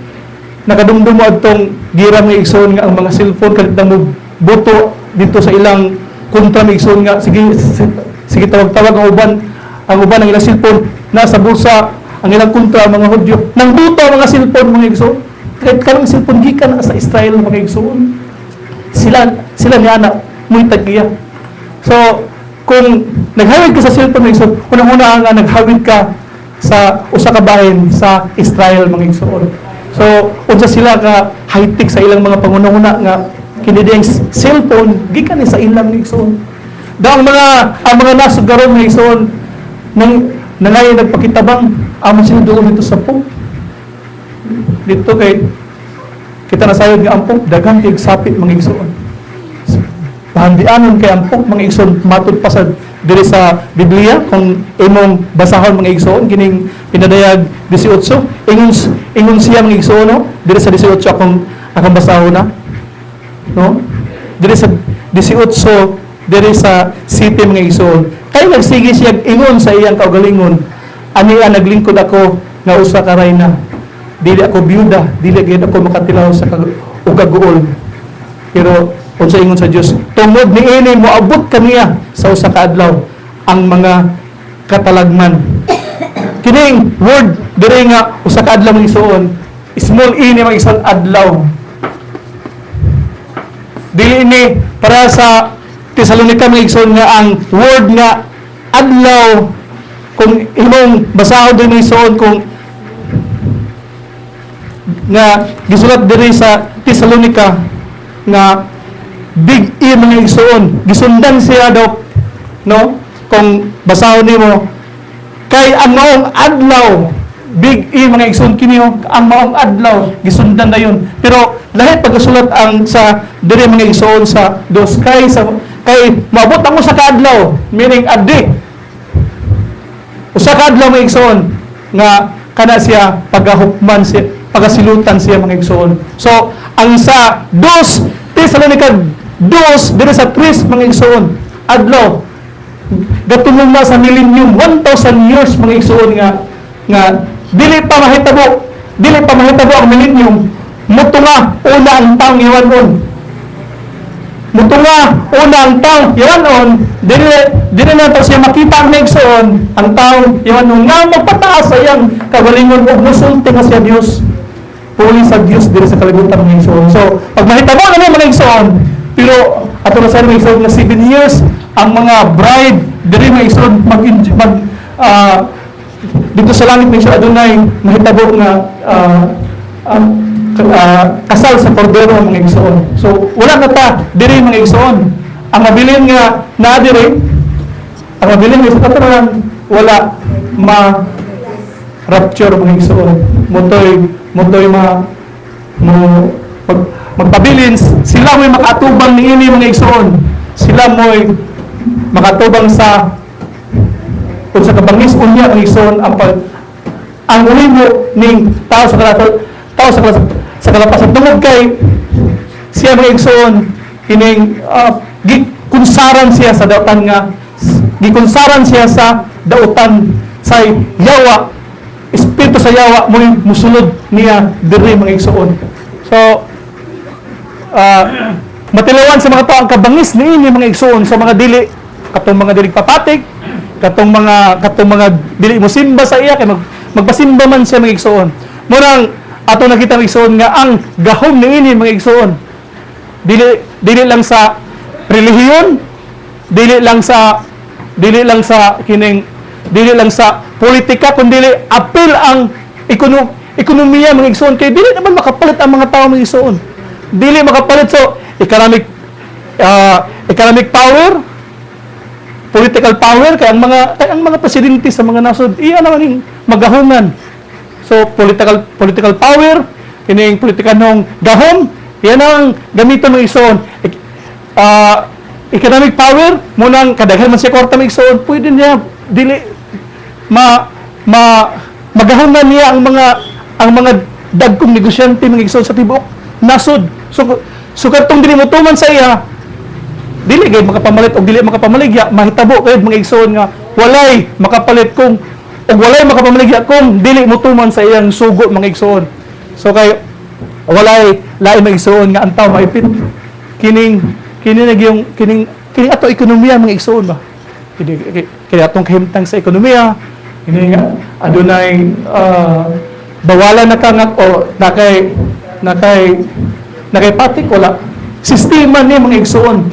E: nakadumdum mo adtong gira mga igsoon nga ang mga cellphone kalit na mo buto dito sa ilang kontra mga igsoon nga sige tawag-tawag ang uban ang ilang cellphone nasa bulsa ang ilang kontra mga Hudyo nang buto ang mga cellphone mga igsoon. Kahit karong cellphone gikan sa Israel mga igsoon. Sila ni ana muy tagiya. So kung naghawid ka sa cellphone mga igsoon, unang-una nga naghawid ka sa usa ka bahin sa Israel mga igsoon. So unsa sila ka high-tech sa ilang mga pangunahuna nga kini diyang cellphone gikan ni sa ilang mga igsoon. Daw ang mga nasod karon mga igsoon nangayon nagpakitabang amo sila doon dito sa pong dito kay kita nasayod nga ampok daghang kay sapit mga igsoon. Pahandianon kay ampok mga igsoon matud pa sa diri sa Biblia kung imong basahon mga igsoon kining pinadayag 18 ingon siya mga igsoon no diri sa 18 akong basahon na no diri sa 18 diri sa city mga igsoon kay nagsige siya ingon sa iyang kaugalingon ani naglingkod ako nga usa ka rayna. Dili ako biyuda, dili gyud ako makatilaw sa ugaguol. Pero unsa ingon sa Dios, tungod niini moabot kaniya sa usa ka adlaw ang mga katalagman. Kining word diri nga usa ka adlaw mga igsoon, small ini mga igsoon adlaw. Dili ini para sa Tesalonica mga igsoon nga ang word nga adlaw kung imong basahon din mga igsoon kung nga gisulat diri sa Tesalonica nga big E mga igsoon gisundan siya daw no kung basahon nimo kay ang maong adlaw big E mga igsoon kini ang maong adlaw gisundan na yun pero lahi pagsulat ang sa diri mga igsoon sa dos kay maabot ang usa ka adlaw meaning a day usa ka adlaw mga igsoon nga kana siya pagahupman siya pagasilutan siya mga igsoon. So, ang sa 2 Tesalonica 2 diri sa 3 mga igsoon adlaw gatulong na sa millennium 1,000 years mga igsoon nga dili pa mahitabo ang millennium mutunga una ang taong iwanon dili na to siya makita ang igsoon ang taong iwanon nga magpataas sa iyang kagalingon ug musulti nga siya Dios puli sa Dios diri sa kalibutan ng igsoon. So, pag mahitabo na mga igsoon, pero ato na sa mga igsoon na 7 years, ang mga bride diri mga igsoon dito sa langit ng igsoon adunay mahitabo nga kasal sa kordero mga igsoon. So, wala na ta diri mga igsoon. Ang mabilin nga na diri, ang mabilin nga sa kataran, wala rapture mga igsoon. Mutoy magpabilin sila mo'y makatubang niini mga igsoon. Sila mo'y makatubang sa kung sa kabangis unya ang igsoon ang ulimo ning tao sa kalapasan tungod kay siya mga igsoon kining gikunsaran siya sa dautan gikunsaran siya sa dautan sa yawa espiritu sa yawa mo musulod niya diri mga igsoon. So matilawan sa mga tao ang kabangis niini mga igsoon sa mga dili katong mga dili papatik katong mga dili mo simba sa iya kay magpasimba man siya mga igsoon. Murang ato nakita mga igsoon nga ang gahom niini mga igsoon. Dili lang sa relihiyon, dili lang sa politika, kundi apil ang ekonomiya mga igsoon. Kaya dili naman makapalit ang mga tao mga igsoon. Dili makapalit so economic power, political power, kaya ang mga presidente sa mga nasod iya naman yung magahungan. So political power, kining politikanong gahom, yan ang gamiton ng igsoon. Economic power, munang kadaghan man siya kwarta ng igsoon, pwede niya dili magahungan niya ang mga dagkong negosyante mga igsoon sa tibuok nasod. So katong dili mo tuman sa iya, dili gayud makapamalit o dili makapamaligya, mahitabo gayud mga igsoon nga walay makapalit kung walay makapamaligya kung dili mo tuman sa iyang sugo mga igsoon. So kay walay lain mga igsoon nga antaw maipit kining ato ekonomiya mga igsoon ba. Kini atong kahimtang sa ekonomiya, kini nga adunay bawalan na kang o nakay patik wala sistema ni mga igsoon.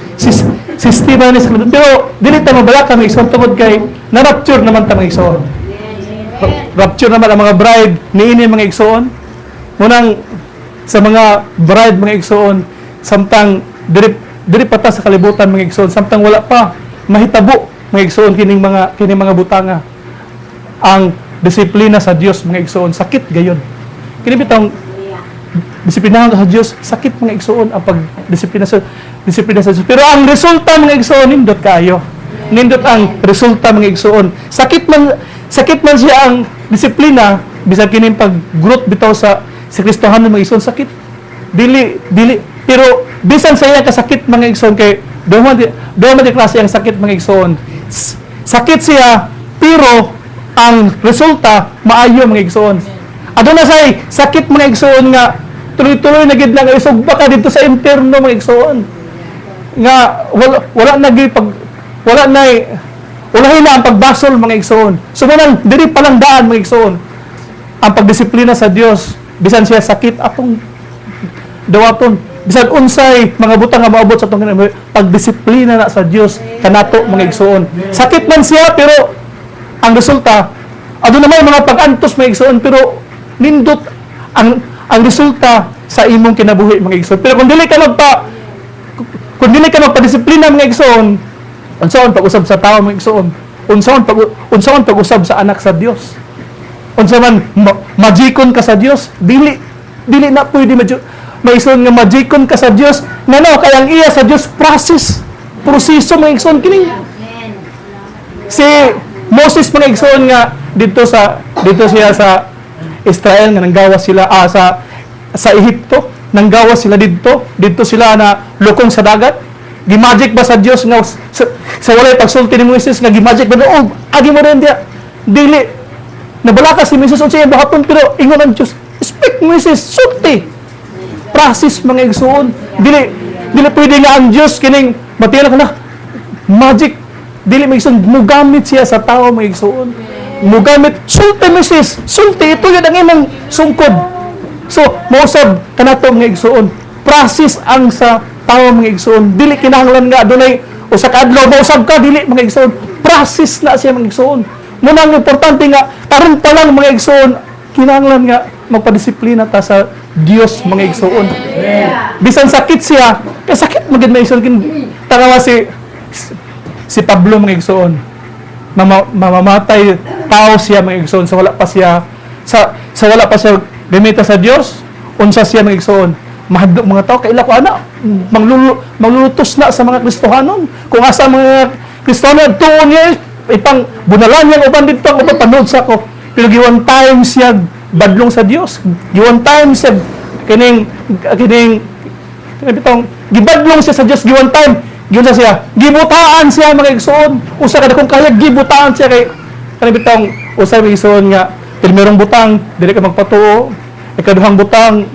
E: Sistema ni sa pero dili ta mabalaka mga igsoon tungod kay na-rapture naman ta mga igsoon. Rapture naman ang mga bride niini mga igsoon. Munang sa mga bride mga igsoon samtang diri pa ta sa kalibutan mga igsoon, samtang wala pa mahitabo mga igsoon kining mga butanga. Ang disiplina sa Dios mga igsoon sakit gayon. Kini bitong disiplinahan sa Dios sakit mga igsoon ang pagdisiplina sa Dios. Pero ang resulta mga igsoon nindot kayo. Nindot ang resulta mga igsoon. Sakit man siya ang disiplina bisan kining pag-growth bitaw sa Kristohanon mga igsoon sakit. Dili pero bisan sa iya kasakit mga igsoon kay do man di klase ang sakit mga igsoon. Sakit siya pero ang resulta maayo mga igsoon. Aduna say sakit mga igsoon nga tuloy-tuloy na gid lang isog baka dito sa interno mga igsoon. Nga wala na ang pagbasol mga igsoon. So man diri pa lang daan mga igsoon. Ang pagdisiplina sa Dios bisan siya sakit atong dawaton. Bisan unsay mga butang nga maabot sa atong pagdisiplina na sa Dios kanato mga igsoon. Sakit man siya pero ang resulta aduna may mga pag-antos mga igsoon pero nindot ang resulta sa imong kinabuhi mga igsoon. Pero kung dili ka magpadisiplina mga igsoon, unsaon pag-usab sa tao mga igsoon? Unsaon pag-usab sa anak sa Dios? Unsa man magikon ka sa Dios? Dili na pwede maigsoon nga magikon ka sa Dios. Ngano kay ang iya sa Dios proseso mga igsoon kini. Si Moses mga igsoon nga dito siya sa Israel nga nanggawas sila sa Ehipto, nanggawas sila dito sila na lukong sa dagat. Gimagic ba sa Dios nga sa walay pagsulti ni Moses nga gimagic ba agi mo rin dia. Dili nabalaka si Moses unsay buhaton pero ingon ang Dios, speak Moses, sulti. Process mga igsoon. Dili pwede nga ang Dios kining matiyan na magic. Dili mga igsoon mugamit siya sa tao mga igsoon. Mugamit sulti Moses, sulti ito yun ang imong sungkod. So mausab kanato mga igsoon. Process ang sa tao mga igsoon. Dili kinahanglan nga dunay usa ka adlaw mausab ka dili mga igsoon. Process na siya mga igsoon. Muna ang importante nga karon pa lang mga igsoon kinahanglan nga magpadisiplina ta sa Dios mga igsoon. Bisan sakit siya, kay sakit magid mga igsoon tanawa si Pablo mga igsoon. Mamamatay tao siya mga igsoon sa wala pa siya gamita sa Dios. Unsa siya mga igsoon? Mahadlok mga tao kay ila ko ana maglulutos na sa mga Kristohanon. Kung asa mga Kristohanon tuon niya ipang bunalan yang uban dito ang panood sa ko. Pero giwan time siya badlong sa Dios. Giwan time siya kining bitong gibadlong siya sa Dios giwan time. Giwan siya gibutaan siya mga igsoon. Usa kada kung kaya gibutaan siya kay bitong usa mga igsoon nga primerong butang dili ka magpatuo. Ikaduhang butang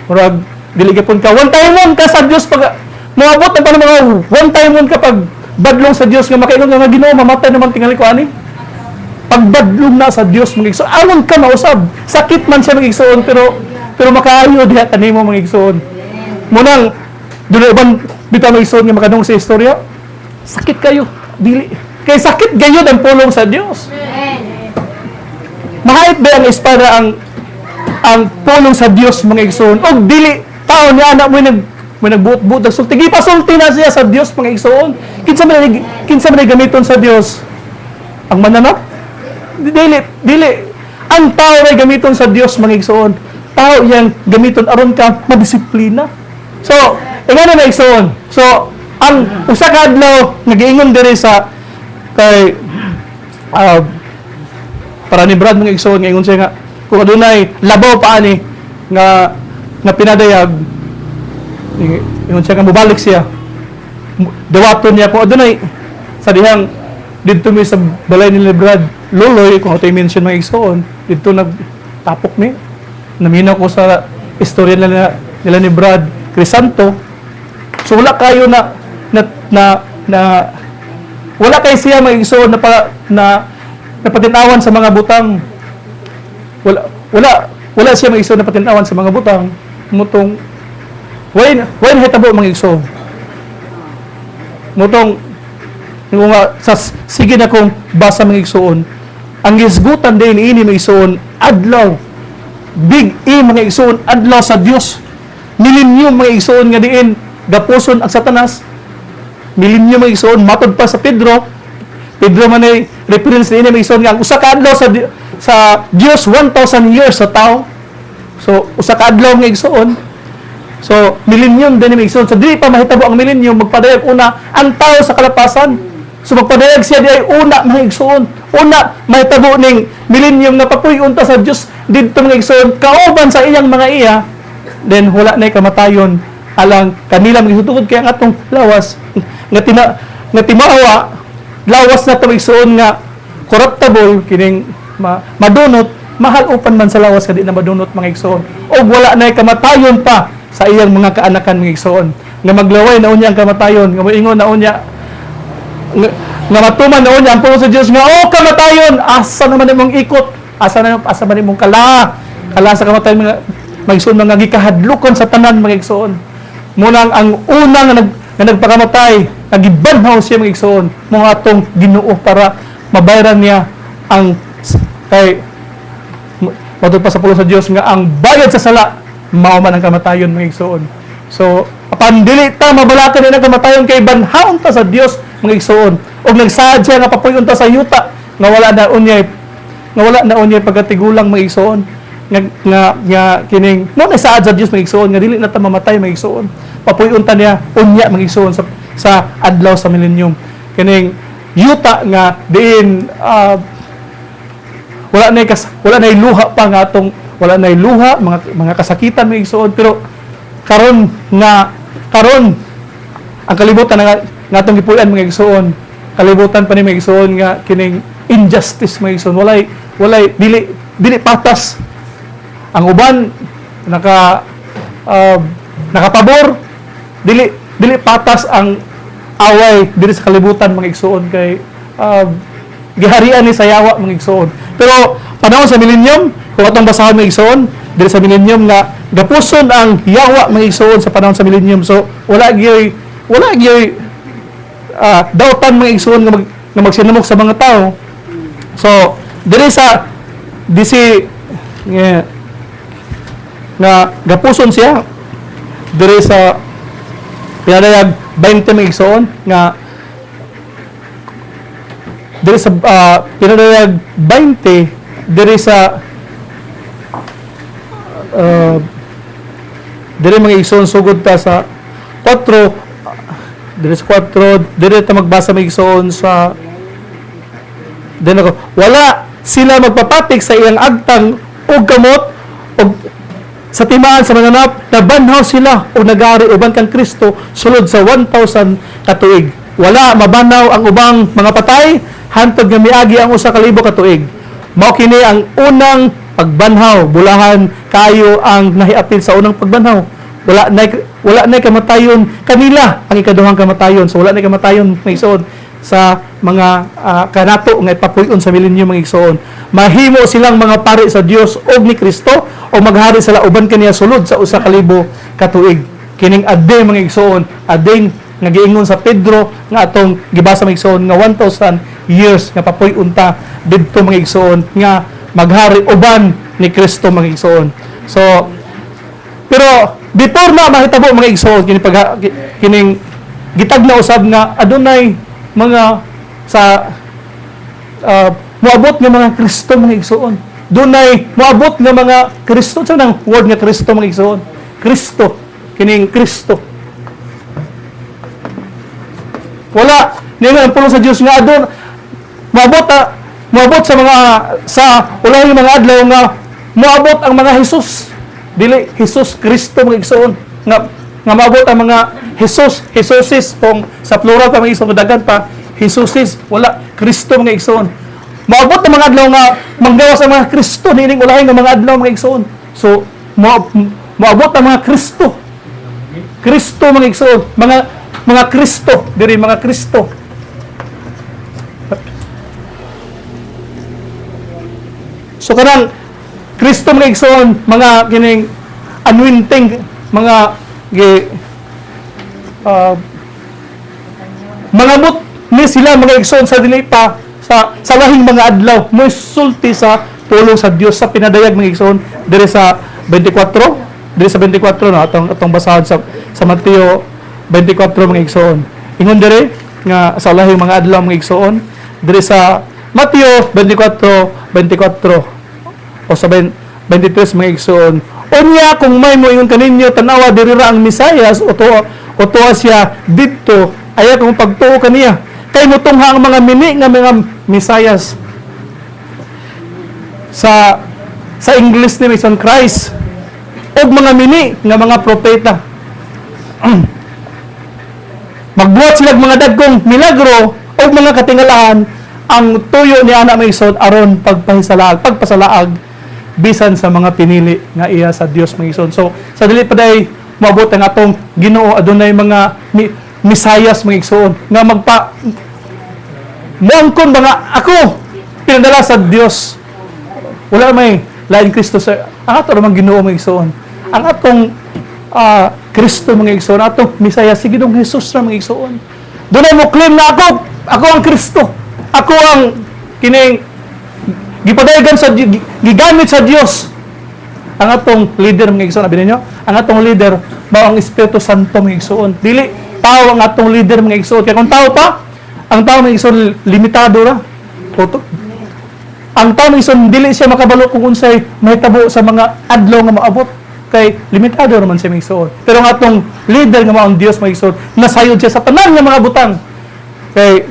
E: murag dili gyapon ka one time mon ka sa Dios pag moabot ang mga one time mon ka pag badlong sa Dios nga makaingon nga Ginoo mamatay naman tingali ko ani. pagbadlong na sa Dios mga igsoon. Aron ka mausab. Sakit man siya mga igsoon, pero makaayo diha kanimo mga igsoon. Munang dunay uban bitaw mga igsoon nga makadung sa istorya. Sakit kayo, dili. Kay sakit gayud ang pulong sa Dios. Mahait ba ang espada ang pulong sa Dios mga igsoon? Og dili tao ni anak mo nagbuot-buot ng sulti. Gipasulti na siya sa Dios mga igsoon. Kinsa man gamiton sa Dios? Ang mananap? Dili. Ang tao ay gamiton sa Dios mga igsoon. Tao yang gamiton aron ka madisiplina. So, ingano na igsoon. So, ang usa ka adlaw nagiingon diri sa kay para ni Brad mga igsoon nga ingon siya nga kung adunay labaw pa ani nga pinadayag ingon siya nga mubalik siya dawaton niya kung adunay sa dihang didto mi sa balay ni Brad Loloy kung ito i-mention mga igsoon didto nagtapok mi naminaw ko sa istorya nila ni Brad Crisanto. So wala kayo na wala kay siya mga igsoon na patinawan sa mga butang. Wala siya mga igsoon na patinawan sa mga butang. Mutong why hitabo mga igsoon. Mutong nga sige na kung basa mga igsoon. Ang isgutan din ini mga igsoon adlaw. Big E mga igsoon adlaw sa Dios. Milenyum mga igsoon nga diin gapuson ang Satanas. Milenyum mga igsoon matod pa sa Pedro man ay reference ni mga igsoon nga ang usa ka adlaw sa Dios 1,000 years sa tao. So usa ka adlaw mga igsoon. So milenyum din mga igsoon. So dili pa mahitabo ang milenyum magpadayag una ang tao sa kalapasan. So magpadayag siya di ay una mga igsoon. Una mahitabo ning milenyum nga papuy-on ta sa Dios didto mga igsoon kauban sa iyang mga iya. Then wala na kamatayon alang kanila magtutugod kaya ang atong lawas nga timawa lawas na to igsoon nga corruptible kining madunot mahal upan man sa lawas kadi na madunot mga igsoon og wala na kamatayon pa sa iyang mga kaanakan mga igsoon nga maglaway na unya ang kamatayon nga moingon na unya nga matuman na unya ang pulong sa Dios nga kamatayon asa naman imong ikot asa man imong kala sa kamatayon mga igsoon mga gikahadlokon sa tanan mga igsoon munang ang unang nga nagpakamatay nagibanhaw siya mga igsoon mga atong Ginoo para mabayaran niya ang kay matod pa sa pulong sa Dios nga ang bayad sa sala mao man ang kamatayon mga igsoon. So apan dili ta mabalakan ni kamatayon kay banhaon ta sa Dios mga igsoon og nagsaad siya nga papuyon ta sa yuta nga wala na unyay pagkatigulang mga igsoon nga kining no nasaad sa Dios mga igsoon nga dili na ta mamatay mga igsoon papuyon ta niya unya mga igsoon sa adlaw sa milenyum kining yuta nga diin wala na luha pa nga atong wala na luha mga kasakitan mga igsoon pero karon ang kalibutan nga atong gipuy-an mga igsoon kalibutan pa ni mga igsoon nga kining injustice mga igsoon walay dili patas ang uban nakapabor dili patas ang away dili sa kalibutan mga igsoon kay giharian ni sayawa mga igsoon pero panahon sa milenyum kung atong basahon mga igsoon dili sa milenyum nga gapuson ang yawa mga igsoon sa panahon sa milenyum so wala gyud dautan mga igsoon nga magsinamok sa mga tao so dili sa nga gapuson siya diri sa pinadayag 20 mga igsoon nga diri sa pinadayag 20 diri sa diri mga igsoon sugod ta sa 4 diri ta magbasa mga igsoon sa wala sila magpapatik sa iyang agtang og kamot og sa timaan sa mananap nabanhaw sila o nagari uban kang Kristo sulod sa 1,000 katuig wala mabanaw ang ubang mga patay hantod nga miagi ang 1,000 katuig mao kini ang unang pagbanhaw bulahan kayo ang nahiapil sa unang pagbanhaw wala na kamatayon kanila ang ikaduhang kamatayon so wala na kamatayon may igsoon sa mga kanato nga ipapuy-on sa milenyo mga igsoon. Mahimo silang mga pari sa Dios og ni Kristo o maghari sila uban kaniya sulod sa usa ka libo ka tuig. Kining ade mga igsoon, ading nga giingon sa Pedro nga atong gibasa mga igsoon nga 1,000 years nga papuy-on ta didto mga igsoon nga maghari uban ni Kristo mga igsoon. So pero before na mahitabo mga igsoon kining gitag na usab nga adunay mga sa moabot nga mga Kristo mga igsoon. Dunay moabot nga mga Kristo sa nang word nga Kristo mga igsoon. Kristo, kining Kristo. Wala niya ang pulong sa Dios nga adun moabot sa mga ulay mga adlaw nga moabot ang mga Hesus. Dili Hesus Kristo mga igsoon nga maabot ang mga Jesuses kung sa plural pa mga igsoon dagan pa Jesuses, wala Kristo mga igsoon. Maabot ang mga adlaw nga manggawas ang mga Kristo nining ulahay nga mga adlaw mga igsoon. So maabot ang mga Kristo mga igsoon, mga Kristo diri mga Kristo. So kanang Kristo mga igsoon, mga kining anointing, mga mangabot ni sila mga igsoon sa dili pa sa lahing mga adlaw mo sulti sa pulong sa Dios sa pinadayag mga igsoon diri sa 24 no atong basahon sa Mateo 24 mga igsoon. Ingon diri nga sa lahing mga adlaw mga igsoon diri sa Mateo 24 o sa 23 mga igsoon. Unya kung may moingon kaninyo tanawa diri ra ang Misayas o tuwa siya didto aya kung pagtuo kaniya kay mutungha ang mga mini nga mga Misayas sa English ni Mason Christ og mga mini nga mga propeta. Magbuhat sila mga dagkong milagro o mga katingalahan ang tuyo ni Ana Mason aron pagpasalaag bisan sa mga pinili nga iya sa Dios mga igsoon. So sa dili pa day moabot ang atong Ginoo adunay mga Misayas mga igsoon nga moangkon mga ako pinadala sa Dios. Wala may lain Kristo sa ang ato namang Ginoo mga igsoon. Ang atong Kristo mga igsoon, atong Misayas si Ginoong Hesus ra mga igsoon. Dunay mo claim na ako ang Kristo. Ako ang kining gipadayon sa gigamit sa Dios. Ang atong leader mga igsoon, abi ninyo, ang atong leader mao ang Espiritu Santo mga igsoon. Dili tao ang atong leader mga igsoon. Kaya kung tao pa, ang tao mga igsoon limitado ra. Ang tao mga igsoon dili siya makabalo kung unsay mahitabo sa mga adlaw nga maabot. Kay limitado naman siya mga igsoon. Pero ang atong leader nga mao ang Dios mga igsoon, nasayod siya sa tanan nga mga butang. Kay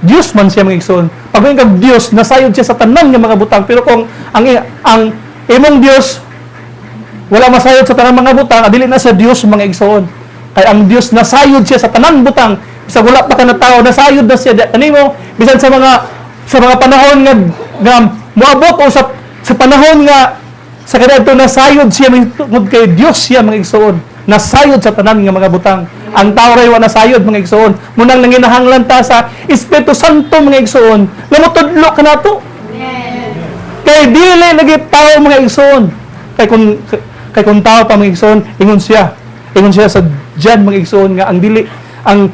E: Dios man siya mga igsoon. Pag kag Dios, nasayod siya sa tanan nga mga butang. Pero kung ang imong Dios wala masayod sa tanan mga butang, adili na sa Dios mga igsoon. Kay ang Dios nasayod siya sa tanan butang. Bisag wala pa ka na tao, nasayod na siya kanimo bisan sa mga panahon nga moabot o sa panahon nga sa kadto nasayod siya tungod kay Dios siya mga igsoon. Nasayod sa tanan nga mga butang. Ang tao ray wa nasayod mga igsoon. Munang nanginahanglan ta sa Espiritu Santo mga igsoon. Lamutudlo kanato. Kay dili lagi tao mga igsoon. Kay kung tao pa mga igsoon, ingon siya sa Jan mga igsoon nga ang dili ang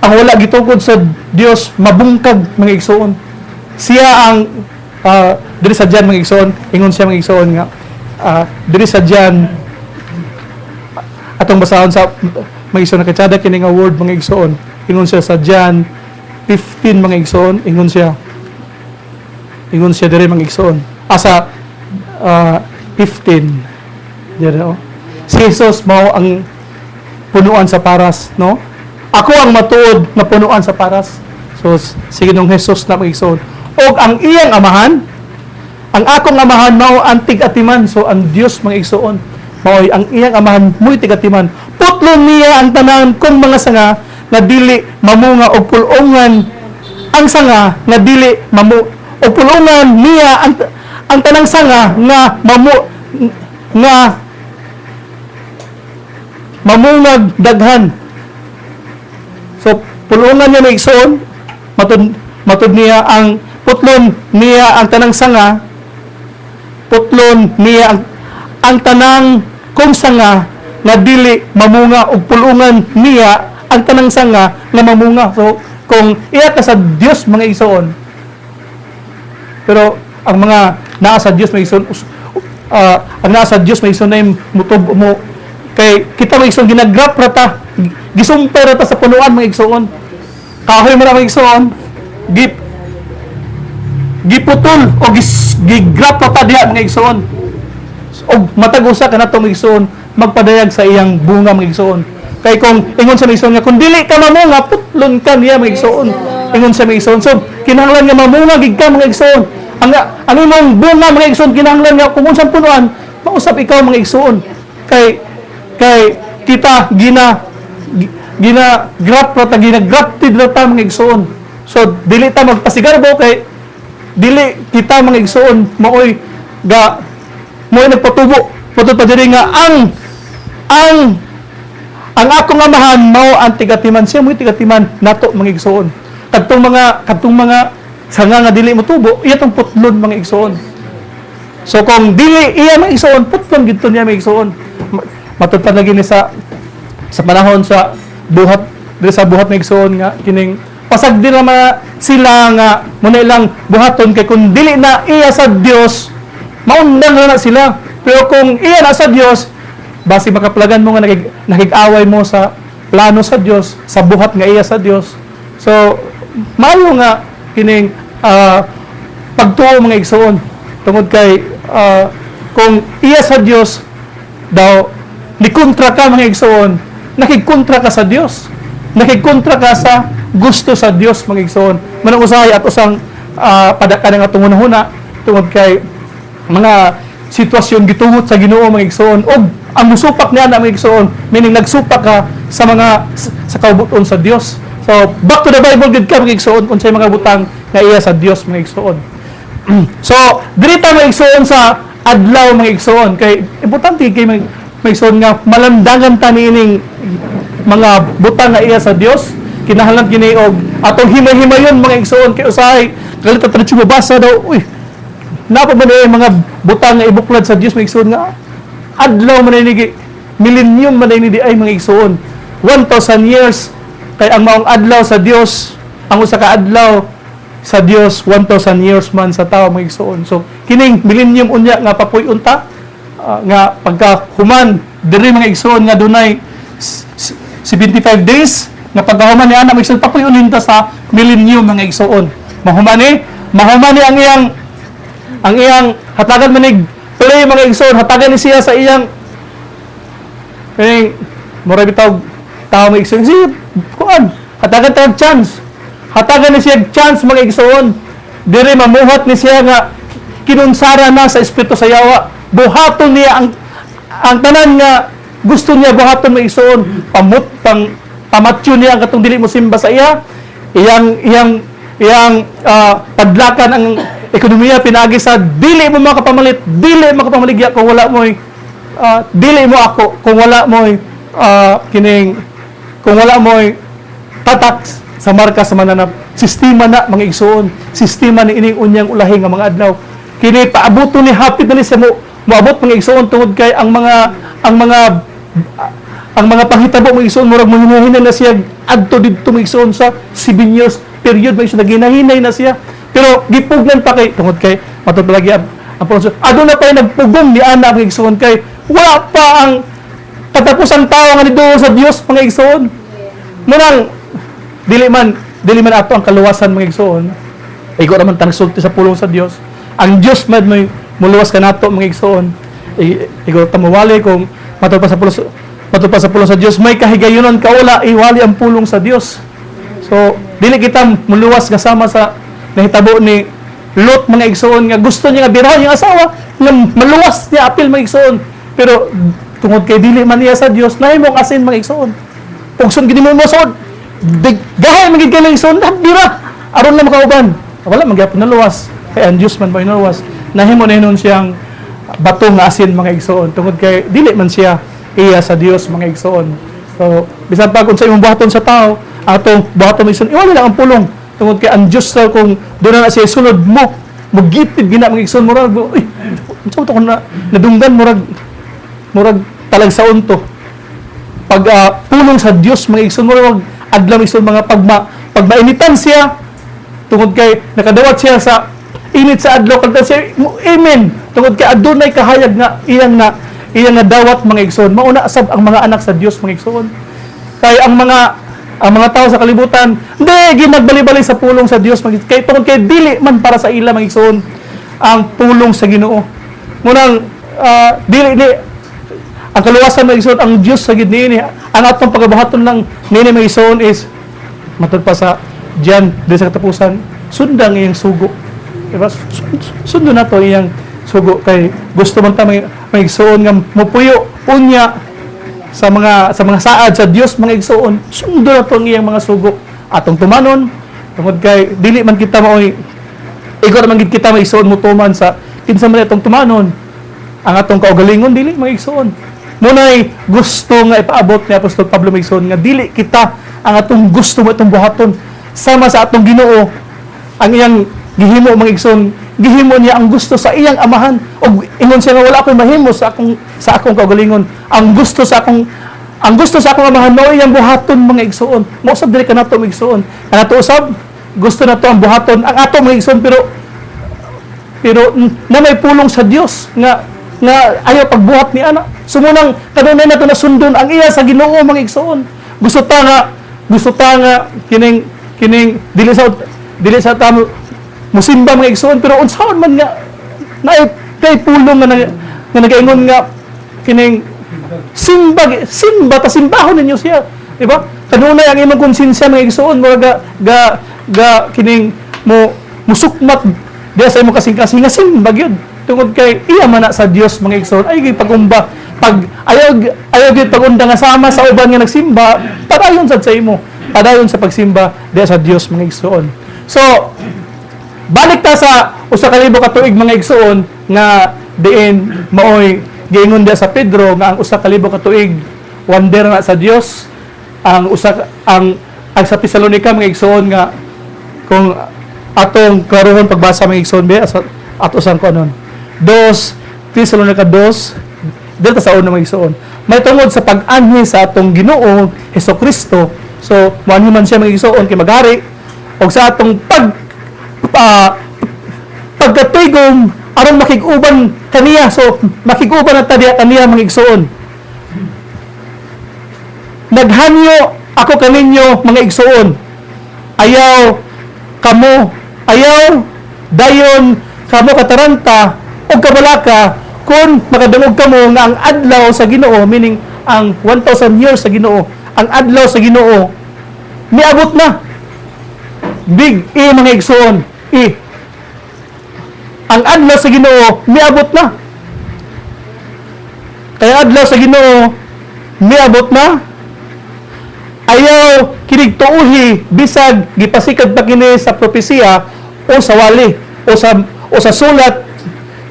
E: wala gitukod sa Dios mabungkag mga igsoon. Siya ang diri sa Jan mga igsoon, ingon siya mga igsoon nga diri sa Jan atong basahon sa mga igsoon nakatsada kini nga word mga igsoon. Ingon siya sa Jan 15 mga igsoon, ingon siya diri mga igsoon. Asa 15 diri si Jesus mao ang punuan sa paras, no? Ako ang matuod na punuan sa paras. So sige nung Jesus na mga igsoon. Og ang iyang amahan, ang akong amahan mao ang tig-atiman. So ang Dios mga igsoon mao ang iyang amahan mo'y tig-atiman. Putlon niya ang tanan kung mga sanga na dili mamunga og pulongan. Ang sanga na dili og pulongan niya ang tanang sanga nga mamungag daghan. So pulongan niya mga igsoon matud niya ang putlon niya ang tanang sanga, putlon niya ang tanang kung sanga nga dili mamunga og pulungan niya ang tanang sanga nga mamunga. So kung iya ka sa Dios mga igsoon, pero ang mga naa sa Dios mga igsoon, ang naa sa Dios mga igsoon na mutubo mo kay kita mga igsoon ginagrap rata, gisumpay rata sa punuan mga igsoon. Kahoy mo na mga igsoon, giputol o gigrap rata diha mga igsoon. O matag usa ka na itong igsoon, magpadayag sa iyang bunga mga igsoon. Kaya kung ingon sa mga igsoon nga, kung dili ka mamunga, putlon ka niya mga igsoon. Ingon sa mga igsoon. So, kinahanglan nga mamunga, gig ka mga igsoon. Ang imong bunga mga igsoon, kinahanglan nga, kung unsang punuan, mausap ikaw mga igsoon. Kay kita, gina-grafted rata mga igsoon. So, dili ta magpasigarbo, kay dili kita mga igsoon, mo'y nagpatubo. Patod pa diri nga ang akong amahan mao ang tigatiman, siya mo'y tigatiman nato mga igsoon. Kadtong mga sanga nga dili mo tubo, iya tong putlon mga igsoon. So kung dili iya mga igsoon, putlon gid niya mga igsoon. Matod pa lagi ni sa panahon sa buhat diri sa buhat mga igsoon nga kining pasag din mga sila nga muna ilang buhaton kay kung dili na iya sa Dios, maundan na sila. Pero kung iya na sa Dios, basi makaplagan mo nga nakig-away mo sa plano sa Dios, sa buhat nga iya sa Dios. So, maayo nga kining pagtuo mga igsoon. Tungod kay kung iya sa Dios daw, nikontra ka mga igsoon, nakigkontra ka sa Dios. Nakigkontra ka sa gusto sa Dios mga igsoon. Manang usahay at usang padaka nga tungunahuna tungod kay mga sitwasyon gituhot sa Ginoo mga igsoon, og ang musupak niya na mga igsoon, meaning nagsupak ka sa kaubuton sa Dios. So back to the Bible gid ka mga igsoon unsay mga butang nga iya sa Dios mga igsoon. So diri ta mga igsoon sa adlaw mga igsoon, kay importante kay mga igsoon nga malandangan ta niining mga butang nga iya sa Dios. Kinahanglan kini og atong himay-himayon mga igsoon, kay usahay kalita tra mabasa daw, napa ba na mga butang nga ibuklad sa Dios mga igsoon nga adlaw man ni millennium man ni di ay mga igsoon 1,000 years kay ang maong adlaw sa Dios, ang usa ka adlaw sa Dios 1,000 years man sa tao mga igsoon. So kining millennium unya nga papuy unta nga pagka human diri mga igsoon nga dunay 75 days nga pagkahuman ni ana mga igsoon papuy uninta sa millennium mga igsoon. Mahumani ang iyang hatagan manig play mga igsoon, hatagan ni siya sa iyang mura bitaw tao mga igsoon siya kuan hatagan tayong chance, hatagan ni siya chance mga igsoon, diri mamuhat ni siya nga kinunsara na sa espiritu sa yawa, buhaton niya ang tanan nga gusto niya buhaton mga igsoon, pamatyo niya ang katong dili mo simba sa iyang padlakan ang ekonomiya pinagi sa dili mo makapamalit, dili makapamaligya kung wala mo dili mo ako kung wala mo kung wala mo tatak sa marka sa mananap. Sistema na mga igsoon, sistema ni ining unyang ulahi nga mga adlaw. Kini paabuto ni hapit na ni sa moabot mga igsoon tungod kay ang mga panghitabo mga igsoon murag mahinahinay na siya adto didto mga igsoon sa 7 years period mga igsoon naginahinay na siya. Pero gipugnan pa kay tungod kay matod palagi ang Panginoon. Aduna pa nagpugong ni ana mga igsoon kay wala pa ang katapusang tao nga niduol sa Dios mga igsoon. Munang dili man ato ang kaluwasan mga igsoon. Igo naman tang sulti sa pulong sa Dios. Ang Dios man may muluwas ka nato mga igsoon. Igo tamuwali kung matod pa sa pulong sa Dios may kahigayonon kaula iwali ang pulong sa Dios. So dili kita muluwas kasama sa nahitabo ni Lot mga igsoon nga gusto niya nga birahan yung asawa nga maluwas niya apil mga igsoon, pero tungod kay dili man niya sa Dios nahimong asin mga igsoon pugson gid mo mosod gahay magid kay mga igsoon bira aron lang makauban wala magyapon na luwas kay ang Dios man ba inuwas nahimo na hinon siyang bato nga asin mga igsoon tungod kay dili man siya iya sa Dios mga igsoon. So bisan pa kung sa imong buhaton sa tao atong buhaton igsoon iwala lang ang pulong Tungod kay ang Dios raw kung doon na siya sulod mo, magitid gina mga igsoon murag uy, unsa to na nadunggan murag talag sa unto. Pag pulong sa Dios mga igsoon murag adlaw igsoon mga pag mainitan siya tungod kay nakadawat siya sa init sa adlaw kadto siya amen tungod kay adunay kahayag nga iyang nga dawat mga igsoon mauna sab ang mga anak sa Dios mga igsoon. Kay ang mga tao sa kalibutan, hindi, ginagbali-bali sa pulong sa Dios. Kaya tungkol kay dili man para sa ila, mga igsoon, ang pulong sa Ginoo. Munang, ang kaluwasan, mga igsoon, ang Dios sa gidni, ang atong pagkabuhaton ng nini, mga igsoon, is, matod pa sa Jan, din sa katapusan, sundang iyang sugo. Diba? Sundo na to iyang sugo. Kay gusto man ta, mga igsoon, nga mupuyo, unya, sa mga saad sa Dios mga igsoon sundo na to ang iyang mga sugo atong tumanon tungod kay dili man kita maoy igor man gid kita maigsoon mo tuman sa kinsa man atong tumanon ang atong kaugalingon dili mga igsoon munay gusto nga ipaabot ni Apostol Pablo maigsoon nga dili kita ang atong gusto mo atong buhaton sama sa atong Ginoo ang iyang gihimo mga igsoon gihimo niya ang gusto sa iyang amahan og ingon siya nga wala akong mahimo sa akong kaugalingon ang gusto sa akong amahan mao iyang buhaton mga igsoon mo usab diri kanato mga igsoon kanato usab gusto nato ang buhaton ang ato mga igsoon pero na may pulong sa Dios nga ayaw pagbuhat ni ana sumunang kanunay nato nasundon ang iya sa Ginoo mga igsoon gusto ta nga kining dili sa tamo musimba mga igsoon pero unsaon man nga kay pulong nga nagaingon nga kining simbahon ninyo siya di ba kanunay ang imong konsensya mga igsoon mo ga kining musukmat diya sa imong kasing-kasing nga simba gyud tungod kay iya man na sa Dios mga igsoon ay pagumba pag ayaw gyud pagunda nga sama sa uban nga nagsimba padayon sad sa imo padayon sa pagsimba diya sa Dios mga igsoon so balik ta sa usa ka libo ka tuig mga igsoon nga diin maoy giingon dia sa Pedro nga ang usa ka libo ka tuig wonder na sa Dios ang sa Tesalonica mga igsoon nga kung atong karuhon pagbasa mga igsoon be ato sang ko anon 2 Tesalonica 2 dito sa una mga igsoon may tungod sa pag-anhi sa atong Ginoo Hesukristo so moanhi man siya mga igsoon kay magari og sa atong pagkatigom aron makig-uban kaniya so makig-uban at tadiya kaniya mga igsoon naghanyo ako kaninyo mga igsoon ayaw dayon kamo kataranta og kabalaka kung makadungog kamo nga ang adlaw sa Ginoo meaning ang 1,000 years sa Ginoo ang adlaw sa Ginoo miabot na big mga igsoon ang adlaw sa Ginoo miabot na kaya adlaw sa Ginoo miabot na ayaw kinig tuuhi bisag gipasikad pa kini sa propesiya o sa wali o sa sulat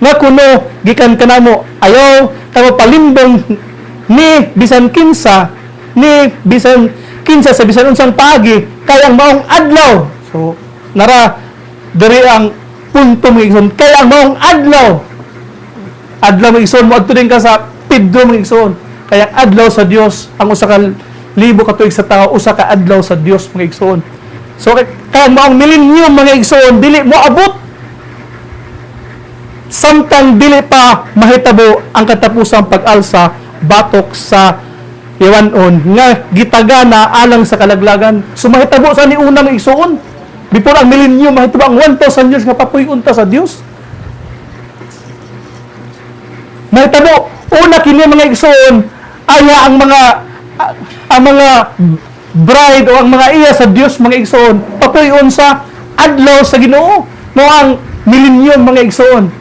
E: nga kuno gikan kanamo ayaw kamo palimbong ni bisan kinsa sa bisan unsang paagi kay ang maong adlaw so nara diri ang punto mga igsoon kaya ang maong adlaw mga igsoon mo adto din ka sa Pedro mga igsoon kaya ang adlaw sa Dios ang usa ka libo ka tuig sa tao usa ka adlaw sa Dios mga igsoon so kaya ang maong milenyum mga igsoon dili mo abot samtang dili pa mahitabo ang katapusang pag-alsa batok sa iwanon nga gitagana alang sa kalaglagan so mahitabo sa ni una mga igsoon before ang milenyum, mahitabo ang 1,000 years nga papuy-unta sa Dios. Mahitabo, una kini mga igsoon, aya ang mga bride o ang mga iya sa Dios mga igsoon, papuy-un sa adlaw sa Ginoo, no ang milenyum mga igsoon.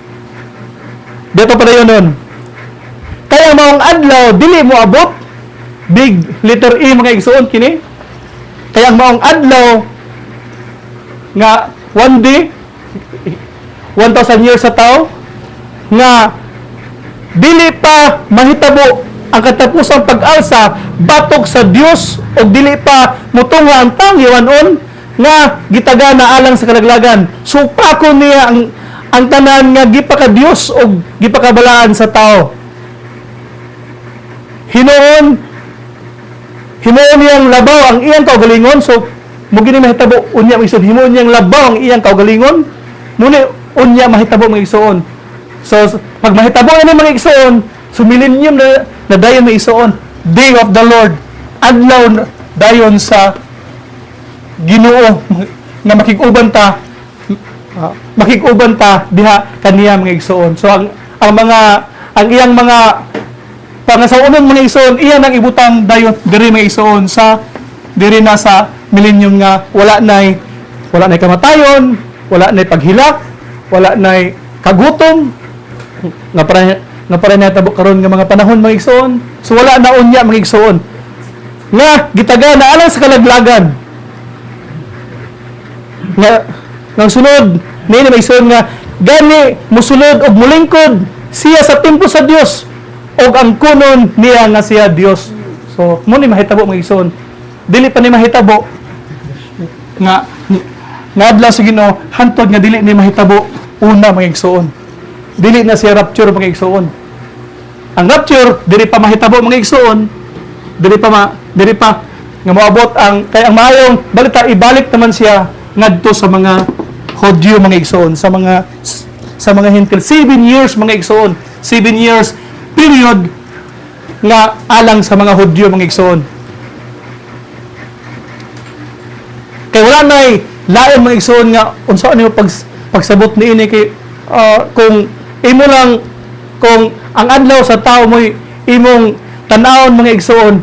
E: Dito pa yun nun. Kaya maong adlaw, dili mo abot, big letter E mga igsoon kini. Kaya ang maong adlaw, nga one day 1,000 years sa tao nga dili pa mahitabo ang katapusang pag-alsa batok sa Dios o dili pa mutunga ang tangyawanon nga gitagana alang sa kalaglagan. So pako niya ang tanan nga gipaka Dios o gipakabalaan sa tao. Hinuon niyang labaw ang iyang kaugalingon. So mo gini mahitabo unya mga igsoon, hinuon niyang labaw ang iyang kaugalingon. Muni unya mahitabo mga igsoon. So pag mahitabo ani mga igsoon, so millennium na dayon mga igsoon, day of the Lord, adlaw dayon sa Ginoo nga makig-uban ta diha kaniya mga igsoon. So ang iyang mga pangasaunon mga igsoon, iya nang ibutang dayon diri mga igsoon sa diri na sa millennium nga wala nay kamatayon, wala nay paghilak, wala nay kagutom nga para natabo karon nga mga panahon mga igsoon. So wala na unya mga igsoon nga gitagana alang sa kalaglagan. Nga sunod ni may nga gani musulod og mulingkod siya sa templo sa Dios og ang kunon niya nga siya Dios. So mo ni mahitabo mga igsoon, dili pa ni mahitabo nga adlaw sa Ginoo hantod nga dili ni mahitabo una mga igsoon. Dili na siya rapture mga igsoon. Ang rapture dili pa mahitabo mga igsoon, dili pa nga moabot ang kay ang maayong balita ibalik naman siya ngadto sa mga Hudyo mga igsoon, sa mga Hentil. 7 years mga igsoon, 7 years period nga alang sa mga Hudyo mga igsoon. Kay wala nay lain mga igsoon nga unsa ni pagsabot niini kay kung imo lang kung ang adlaw sa tao mo imong tan-awon mga igsoon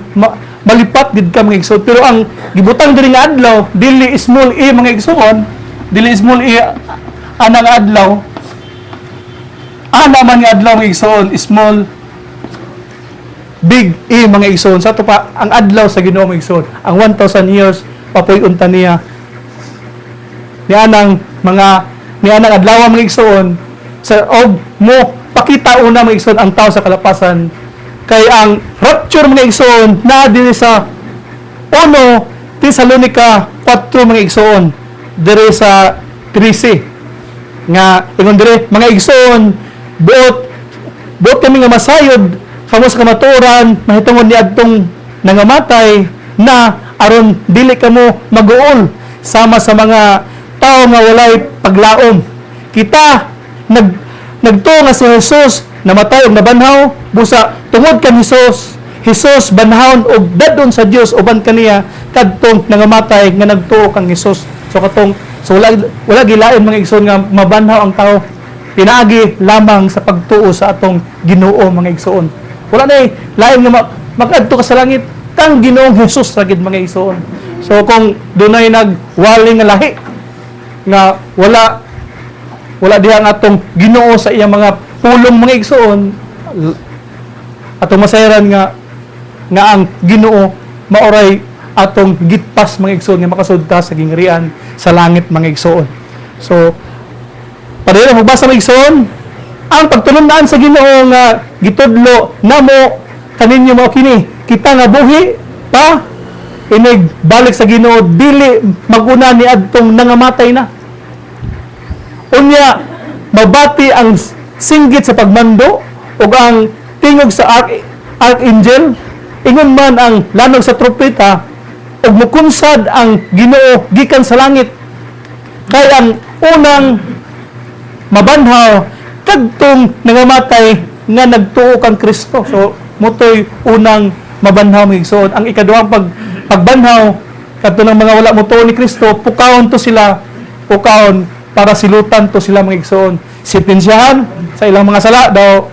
E: malipat gid ka mga igsoon, pero ang gibutang diri nga adlaw dili small e mga igsoon, dili small e anang adlaw ana man nga adlaw mga igsoon, small big e mga igsoon. Sa to pa ang adlaw sa Ginoo mga igsoon, ang 1,000 years papuy-unta niya ni anang adlaw mga igsoon sa og mo pakita una mga igsoon ang tao sa kalapasan. Kay ang rapture mga igsoon na diri sa 1 Tesalonica 4 mga igsoon diri sa 13 nga ingon diri mga igsoon buot kami nga masayod kamo sa kamatuoran mahitungod ni adtong nangamatay na aron dili kamo mag-uol sama sa mga tao nga walay paglaom. Kita nagtuo nga si Jesus namatay og nabanhaw busa tungod kan Jesus banhawon og dadon sa Dios uban kaniya kadtong nangamatay nga nagtuo kang Jesus. So wala gilain mga igsoon nga mabanhaw ang tao pinaagi lamang sa pagtuo sa atong Ginoo mga igsoon. Wala nay lain nga makadto ka sa langit kang Ginoong Jesus ra gid mga igsoon. So kung dunay nagwali nga lahi nga wala diha ang atong Ginoo sa iyang mga pulong mga igsoon atong masayran nga ang Ginoo maoray atong gitpas mga igsoon nga makasudta sa gingharian sa langit mga igsoon. So padayong magbasa mga igsoon ang pagtulundaan sa Ginoo nga gitudlo namo kaninyo mao kini kita nga buhi pa inig balik sa Ginoo dili maguna ni adtong nangamatay na. Unya mabati ang singgit sa pagmando ug ang tingog sa archangel ingon man ang lanog sa trompeta ug mukunsad ang Ginoo gikan sa langit kay ang unang mabanhaw kadtong nangamatay nga nagtuo kang Kristo. So motoy unang mabanhaw mga igsoon. Ang ikaduhang pagbanhaw kadtong mga wala motuo ni Kristo pukawon to sila para silutan to sila mga igsoon. Sintensyahan sa ilang mga sala daw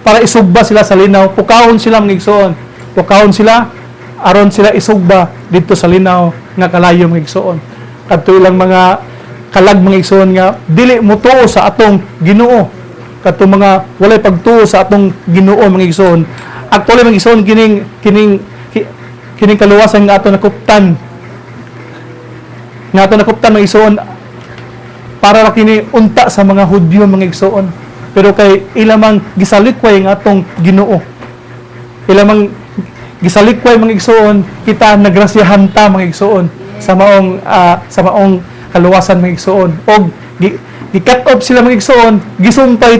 E: para isugba sila sa linaw, pukahon sila mga igsoon. Pukahon sila aron sila isugba dito sa linaw nga kalayo mga igsoon. Kadto ilang mga kalag mga igsoon nga dili motuo sa atong Ginoo. Kadto mga walay pagtuo sa atong Ginoo mga igsoon. Actually mga igsoon kining kaluwasan nga ato nakuptan. Nga ato nakuptan mga igsoon para ra kini unta sa mga Hudyo mga igsoon. Pero kay ilamang gisalikway nga atong Ginoo. Ilamang gisalikway mga igsoon, kita nagrasyahan ta mga igsoon sa maong kaluwasan mga igsoon. Og gi-cut off sila mga igsoon, gisumpay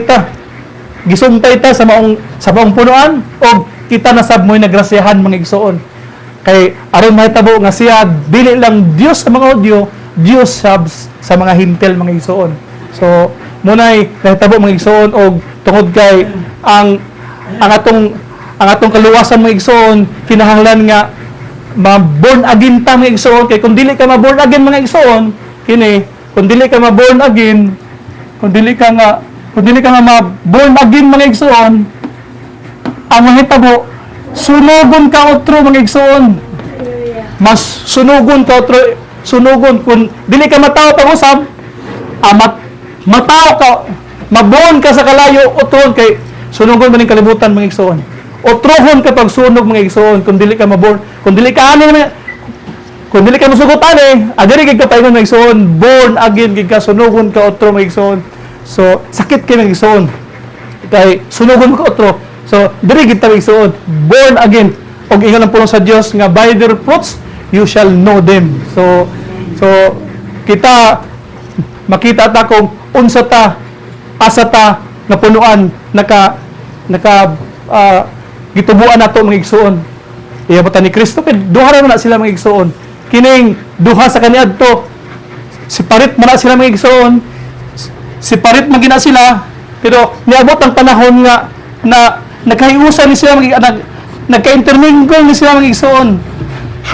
E: ta sa maong punuan og kita nasab mo'y nagrasyahan mga igsoon. Kay aron mahitabo nga siya dili lang Dios sa mga Hudyo, Dios sa mga Hintil mga igsoon. So munay nahitabo mga igsoon og tungod kay ang atong kaluwasan mga igsoon kinahanglan nga ma-born again ta mga igsoon. Kay kung dili ka ma-born again mga igsoon, kini kung dili ka ma-born again, kung dili ka nga ma-born again mga igsoon, ang mahitabo sunugon ka otro mga igsoon. Mas sunugon ka otro, sunugon kung dili ka mataw pag-usab, mataw ka, maborn ka sa kalayo otron kay sunugon man ning kalibutan mga igsoon. Otrohon ka pag sunog mga igsoon kung dili ka maborn, kung dili ka masugot ani, adiri gid ka paingon mga igsoon, born again gid ka, sunugon ka otro mga igsoon. So sakit kay mga igsoon. Kay sunugon ka otro. So diri gid ta mga igsoon, born again. Og ingon ang pulong sa Dios nga by their fruits you shall know them. So kita makita ta kung unsa ta, asa ta nga punuan gitubuan nato mga igsoon. Iabot ni Kristo kay duha ra na sila mga igsoon. Kining duha sa kaniadto siparit man na sila mga igsoon. Siparit man gina sila, pero niabot ang panahon nga na nagkahiusan ni sila nagka-intermingle ni sila mga igsoon.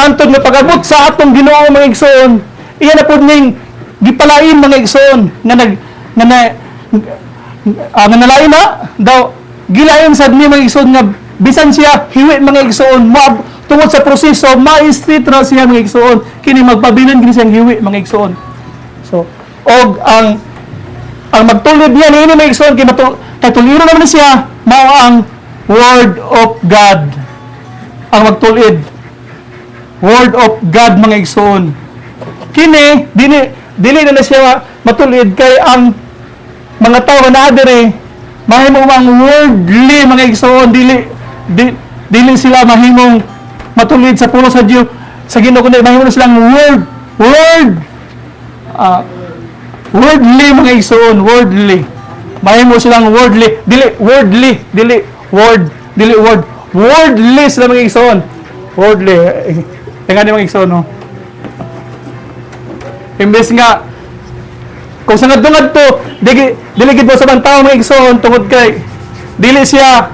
E: Hantod nga pag-abot sa atong Ginoo mga igsoon, iya na pud ning gipalain mga igsoon nga nalain na daw gilain sad ni mga igsoon nga bisan siya hiwi mga igsoon tungod sa proseso ma-street na siya mga igsoon kini magpabilan gini siyang hiwi mga igsoon. So og ang magtulid niya ni mga igsoon kay tuliro naman siya mao ang Word of God. Ang magtulid Word of God mga igsoon. Kini dili na siya matulid kay ang mga tao na adere mahimo ang worldly mga igsoon, dili sila mahimong matulid sa pulong sa Dios sa Ginoo kundi mahimo silang worldly mga igsoon, worldly. Mahimo silang worldly, dili wordly sila mga igsoon. Worldly. Tingnan niyo mga igsoon, no. Imbes nga kung sa ngadtong dili gid mo sa bang tao mga igsoon tungod kay dili siya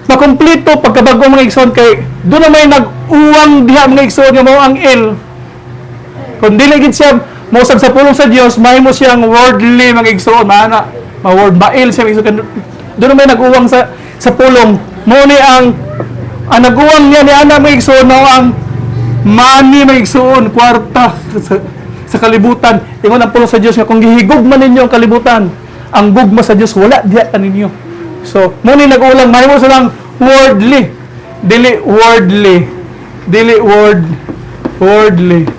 E: makompleto pagkabago mga igsoon kay doon na may nag-uwang diha mga igsoon nga mao ang kung dili gid siya mousab sa pulong sa Dios mahimo siyang worldly mga igsoon ma-word mail siya mga igsoon. Doon na may nag-uwang sa pulong mo ni ang nag-uwang niya ni ana mga igsoon mao ang money mga igsoon, kwarta sa kalibutan. Ingon ang pulong sa Dios nga kung gihigugma ninyo ang kalibutan, ang gugma sa Dios wala diha kaninyo. So mo ni nag-ulang mahimo silang worldly, dili worldly.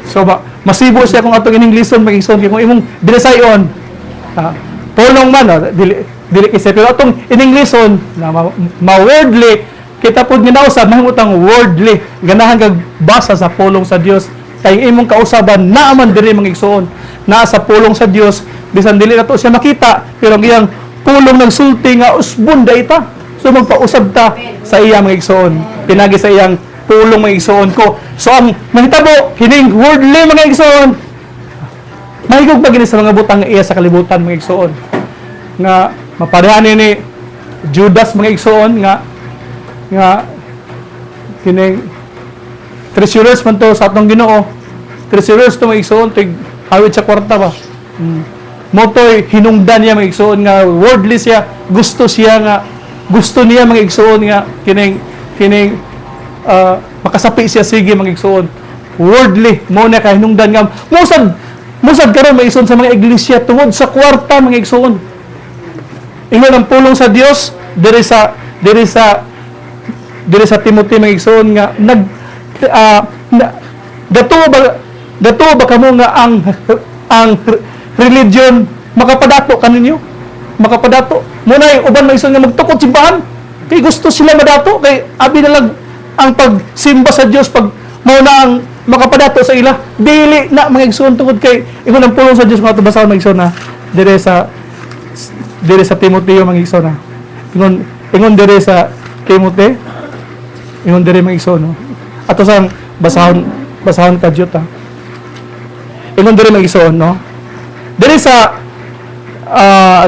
E: So masibo siya kung atong ininglison mga igsoon kay kung imong dinasayon pulong man dili kasi pero atong ininglison na ma-worldly kita pud ginausab mahimutang worldly ganahan kag basa sa pulong sa Dios kay imong kausaban naa man diri mga igsoon naa sa pulong sa Dios bisan dili nato siya makita pero ang iyang pulong nagsulti nga usbon dayta so magpausab ta sa iya mga igsoon pinagi sa iyang pulong mga igsoon ko. So ang mahitabo kining worldly mga igsoon mahigog pa gini sa mga butang iya sa kalibutan mga igsoon nga maparehan ni Judas mga igsoon nga kining treasurers man to sa atong Ginoo. Treasurers to mga igsoon tig hawid sa kwarta ba. Motoy hinungdan niya mga igsoon nga worldly siya, gusto niya mga igsoon nga kining makasapi siya sige mga igsoon. Worldly mo na ka hinungdan nga musad karon mga igsoon sa mga iglesia tungod sa kwarta mga igsoon. Ingon ang pulong sa Dios diri sa Timothy mga igsoon nga dato ba kamo nga ang religion makapadato kaninyo muna uban mga igsoon nga magtukod simbahan kay gusto sila madato kay abi na lang ang pagsimba sa Dios pag mao na ang makapadato sa ila, dili na mga igsoon tungod kay ingon ang pulong sa Dios nga basahon mga igsoon na dire sa Timoteo mga igsoon na. Ingon dire sa Timoteo, ingon dire mga igsoon no. Ato sang basahon ka Dios ta. Ingon dire mga igsoon no. Dire sa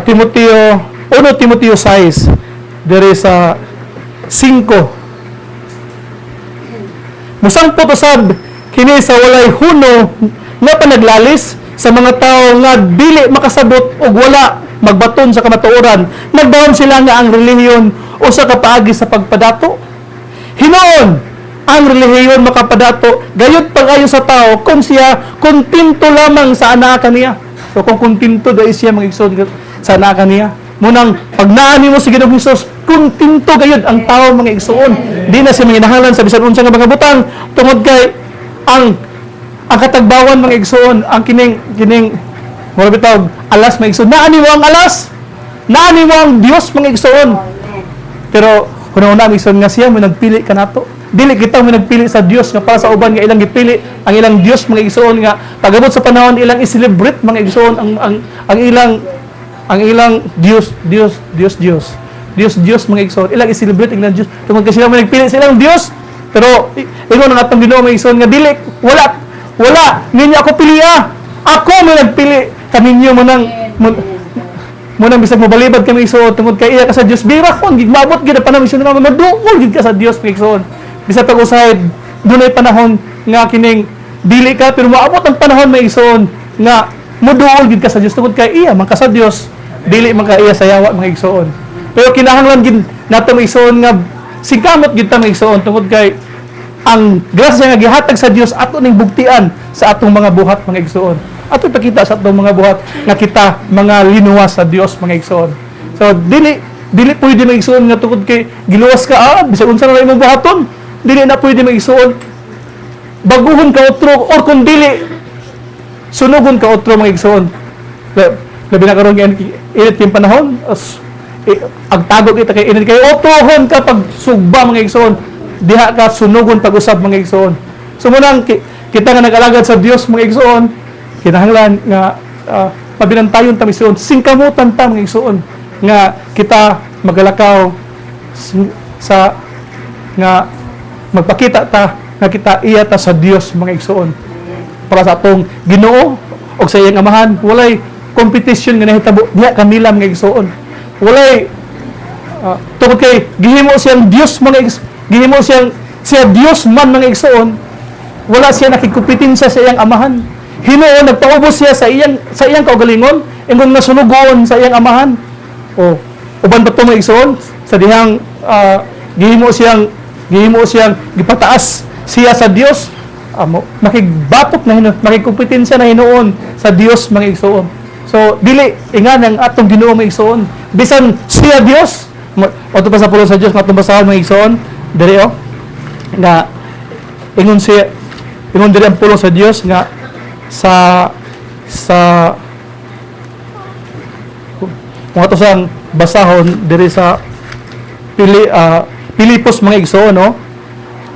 E: Timoteo 1 Timoteo 6 dire sa 5 musangpot usab kini sa walay huno nga panaglalis sa mga tao nga dili makasabot og wala magbaton sa kamatuoran, nagdahom sila nga ang relihiyon usa ka paagi sa pagpadato. Hinuon ang relihiyon makapadato gayud pag-ayo sa tao kung siya kontento lamang sa anaa kaniya. So kung kontento dai siya mag-igsoon sa anaa kaniya, munang pagnaani mo sa Ginoong Hesus, kontento gayud ang tao mga igsoon. Di na siya manginahanglan sa bisan unsa nga mga butang tungod kay ang katagbawan mga igsoon, ang kining mo bitaw alas mga igsoon. Naani mo ang alas, naani mo ang Dios mga igsoon. Pero kuno na mga igsoon nga siya mo nagpili kanato. Dili kita mo nagpili sa Dios nga para sa uban nga ilang gipili ang ilang Dios mga igsoon nga pagabot sa panahon ilang i-celebrate mga igsoon ang ilang Dios mga igsoon, ilang i-celebrate ilang Dios tungod kasi sila mo nagpili sa ilang Dios. Pero ingon ang atong Ginoo mga igsoon nga dili wala ninyo ako piliya, ako mo nagpili kaninyo mo nang bisag mobalibad kami igsoon tungod kay iya ka sa Dios. Bira kon gid maabot gid ang panahon igsoon nga madungol gid ka sa Dios mga igsoon. Bisag pag usahay dunay panahon nga kining dili ka pero maabot ang panahon mga igsoon nga modungol gid ka sa Dios tungod kay iya man ka sa Dios, dili man ka iya sa yawa mga igsoon. Pero kinahanglan gid nato mga igsoon nga singkamot gid ta mga igsoon tungod kay ang grasya nga gihatag sa Dios ato ning bugtian sa atong mga buhat mga igsoon. Ato ipakita sa atong mga buhat nga kita mga linuwas sa Dios mga igsoon. So dili pwede mga igsoon nga tungod kay giluwas ka bisag unsa na imong buhaton, dili na pwede mga igsoon baguhon ka otro or kung dili sunugon ka otro mga igsoon. Labi na karon init kay panahon agtagog kita kay init kay otohon ka pag sugba mga igsoon, diha ka sunugon pag-usab mga igsoon. So munang kita nga nag-alagad sa Dios mga igsoon, kinahanglan nga pabinantayon ta igsoon, singkamutan ta mga igsoon nga kita magalakaw sa nga magpakita ta nga kita iya ta sa Dios mga igsoon para sa atong Ginoo og sa iyang amahan. Walay competition nga nahitabo diha kanila mga igsoon. Walay tungod kay gihimo siyang Dios mga igsoon, gihimo siya Dios man mga igsoon, wala siya nakikumpetensya sa iyang amahan. Hinuon nagpaubos siya sa iyang kaugalingon ingon nga sunugon sa iyang amahan. O uban ba to mga igsoon sa dihang gihimo siyang gipataas siya sa Dios, makigbatok na hinuon, makikumpetensya na hinuon sa Dios mga igsoon. So dili ingan ang atong Ginoo mga igsoon, bisan siya Dios o to pa sa pulo sa Dios nga tumbasahon mga igsoon diri nga ingon diri ang pulo sa Dios nga sa kung ato sang basahon diri sa Pilipos mga igsoon no.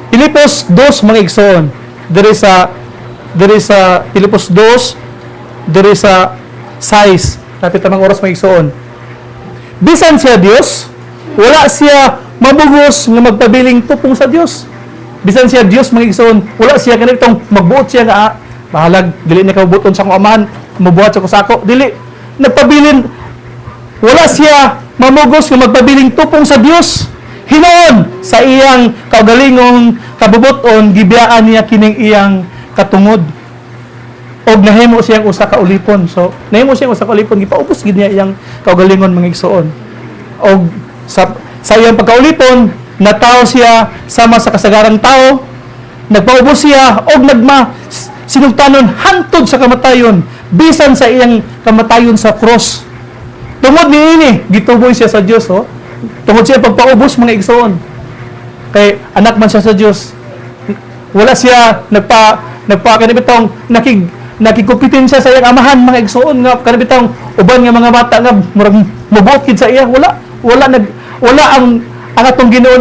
E: Pilipos 2 mga igsoon diri sa Pilipos 2 diri sa 6 napit tamang oras mga igsoon. Bisan siya Dios, wala siya mabugos nga magpabiling tupong sa Dios. Bisan siya Dios mga igsoon, wala siya kanitong magbuot siya nga bahalag dili na kabuton sa akong amahan, mabuhat sa kusako, dili nagpabilin. Wala siya mamugos nga magpabiling tupong sa Dios. Hinuon sa iyang kaugalingong kabubuton gibiyaan niya kining iyang katungod. Og nahimo siyang usa ka ulipon. So nahimo siyang usa ka ulipon, gipaubos gid niya iyang kaugalingon mga igsoon. Og sa iyang pagkaulipon, natawo siya sama sa kasagarang tao, nagpaubos siya og sinugtanon hantod sa kamatayon, bisan sa iyang kamatayon sa cross. Tungod niini, gituboy siya sa Dios, oh. Tungod siya pagpaubos mga igsoon. Kay anak man siya sa Dios. Wala siya kanibitong nakikumpetensya sa iyang amahan mga igsoon nga kanibitong uban nga mga bata nga murag mabuot kid sa iya. Wala ang atong Ginoo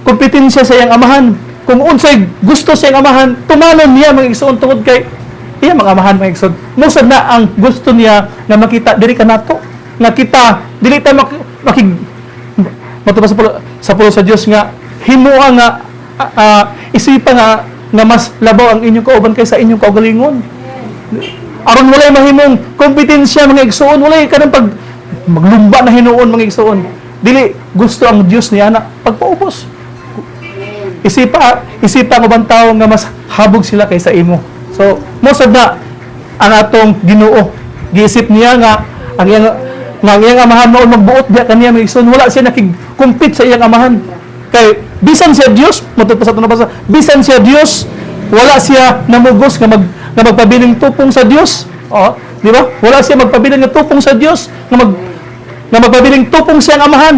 E: kompetensya sa iyang amahan. Kung unsay gusto sa iyang amahan, tumanon niya mga igsoon tungod kay iya mga amahan mga igsoon. Musad na ang gusto niya nga makita diri kanato. Nga kita dili ta makig matubas sa pulo sa Dios nga himuha nga isipa nga mas labaw ang inyong kauban kaysa inyong kaugalingon. Aron walay mahimong kompetensya mga igsoon, walay kanang pag maglumba na hinuon mga igsoon. Dili gusto ang Dios niya na pagpaubos. Isipa ang ubang tao nga mas habog sila kaysa imo. So, mosad na ang atong Ginoo. Giisip niya nga ang iyang amahan mao magbuot diya kaniya mga igsoon, wala siya nakig-compete sa iyang amahan. Kay bisan siya Dios, matupos ato na basa, bisan siya Dios, wala siya namugos nga magpabiling tupong sa Dios. Oh, di ba? Wala siya magpabiling nga tupong sa Dios nga magpabiling tupong sa iyang amahan.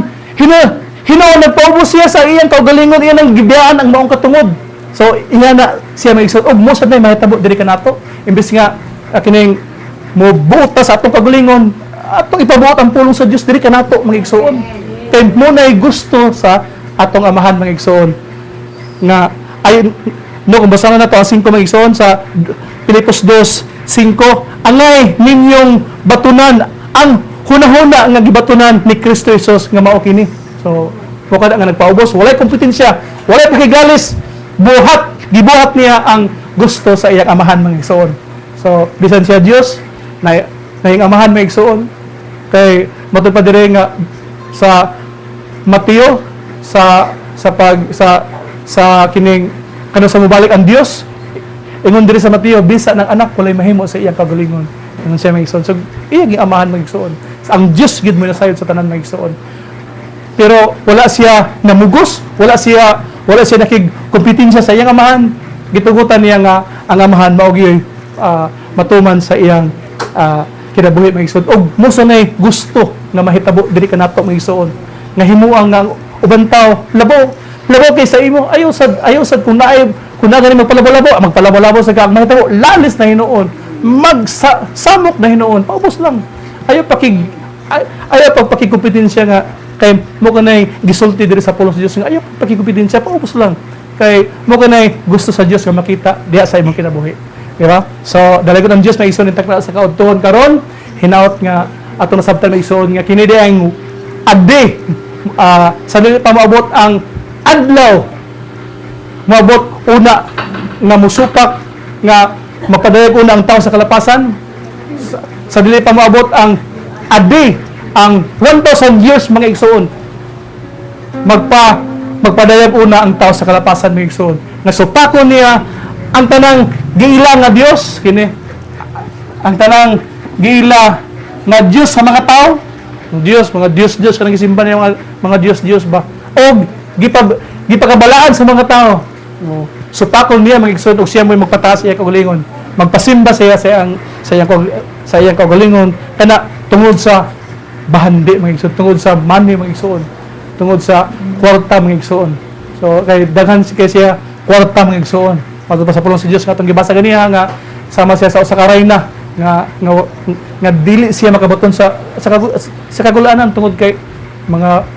E: Hinaon nagpaubos siya sa iyang kaugalingon, iyan ang gibiyaan ang maong katungod. So, iyan na siya may igsoon. Og mo sad na mahitabo diri kanato. Imbes nga kining mo buta sa atong kaugalingon, atong ipabuot ang pulong sa Dios diri kanato mga igsoon. Kay mo nay gusto sa atong amahan mga igsoon. Nga ay no kung basahan na to ang 5 mga igsoon sa Pilipos 2:5, angay ninyong batunan ang hunahuna nga gibatunan ni Kristo Jesus nga mao kini. So, bukod nga nagpaubos, walay kompetensya, walay pakigalis, gibuhat niya ang gusto sa iyang amahan mga igsoon. So, bisan siya Dios, na iyang amahan mga igsoon, kay matupad dire nga sa Mateo sa kining kano sa mubalik ang Dios, ingon diri sa Mateo, bisa ng anak walay mahimo sa iyang kagalingon. Ingon siya mga igsoon. So, iyang amahan mga igsoon. Ang Dios gid mo nasayod sa tanan mga igsoon. Pero wala siya namugos, wala siya nakig-kompetensya sa iyang amahan. Gitugutan niya nga ang amahan mao gyud matuman sa iyang kinabuhi mga igsoon. Og musa nay gusto nga mahitabo diri kanato mga igsoon. Nga himuang nga uban tawo labaw kay sa imo. Ayaw sad kung na gani magpalabo-labo sa kag mahitabo lalis na hinuon. Samok na hinuon, paubos lang. Ayaw pagpakikompetensya nga kay mo kanay gisulti diri sa pulong sa Dios nga ayaw pagkikumpetensya, paubos lang. Kay mo kanay gusto sa Dios nga makita diha sa imong kinabuhi. Di ba? So, dalagon ang Dios may igsoon takna sa kaudtuhon karon, hinaut nga ato nasabtan may igsoon nga kini di ang adi sa dili pa moabot ang adlaw moabot una nga musupak nga mapadayag una ang tao sa kalapasan, sa dili pa moabot ang adi ang 1,000 years mga igsoon magpadayag una ang tao sa kalapasan mga igsoon nga supakon niya ang tanang giila nga Dios kini ang tanang giila nga Dios sa mga tao, mga Dios kanang gisimba niya mga Dios ba og gipakabalaan sa mga tao. Supakon niya mga igsoon og siya mo'y magpataas iya kaugalingon, magpasimba siya sa iyang kaugalingon kana tungod sa bahandi mga igsoon, tungod sa money mga igsoon, tungod sa kwarta mga igsoon. So kay daghan kay siya kwarta mga igsoon. Matupad sa pulong sa Dios nga atong gibasa ganiha nga sama siya sa usa ka reyna nga dili siya makabaton sa kagulaanan tungod kay mga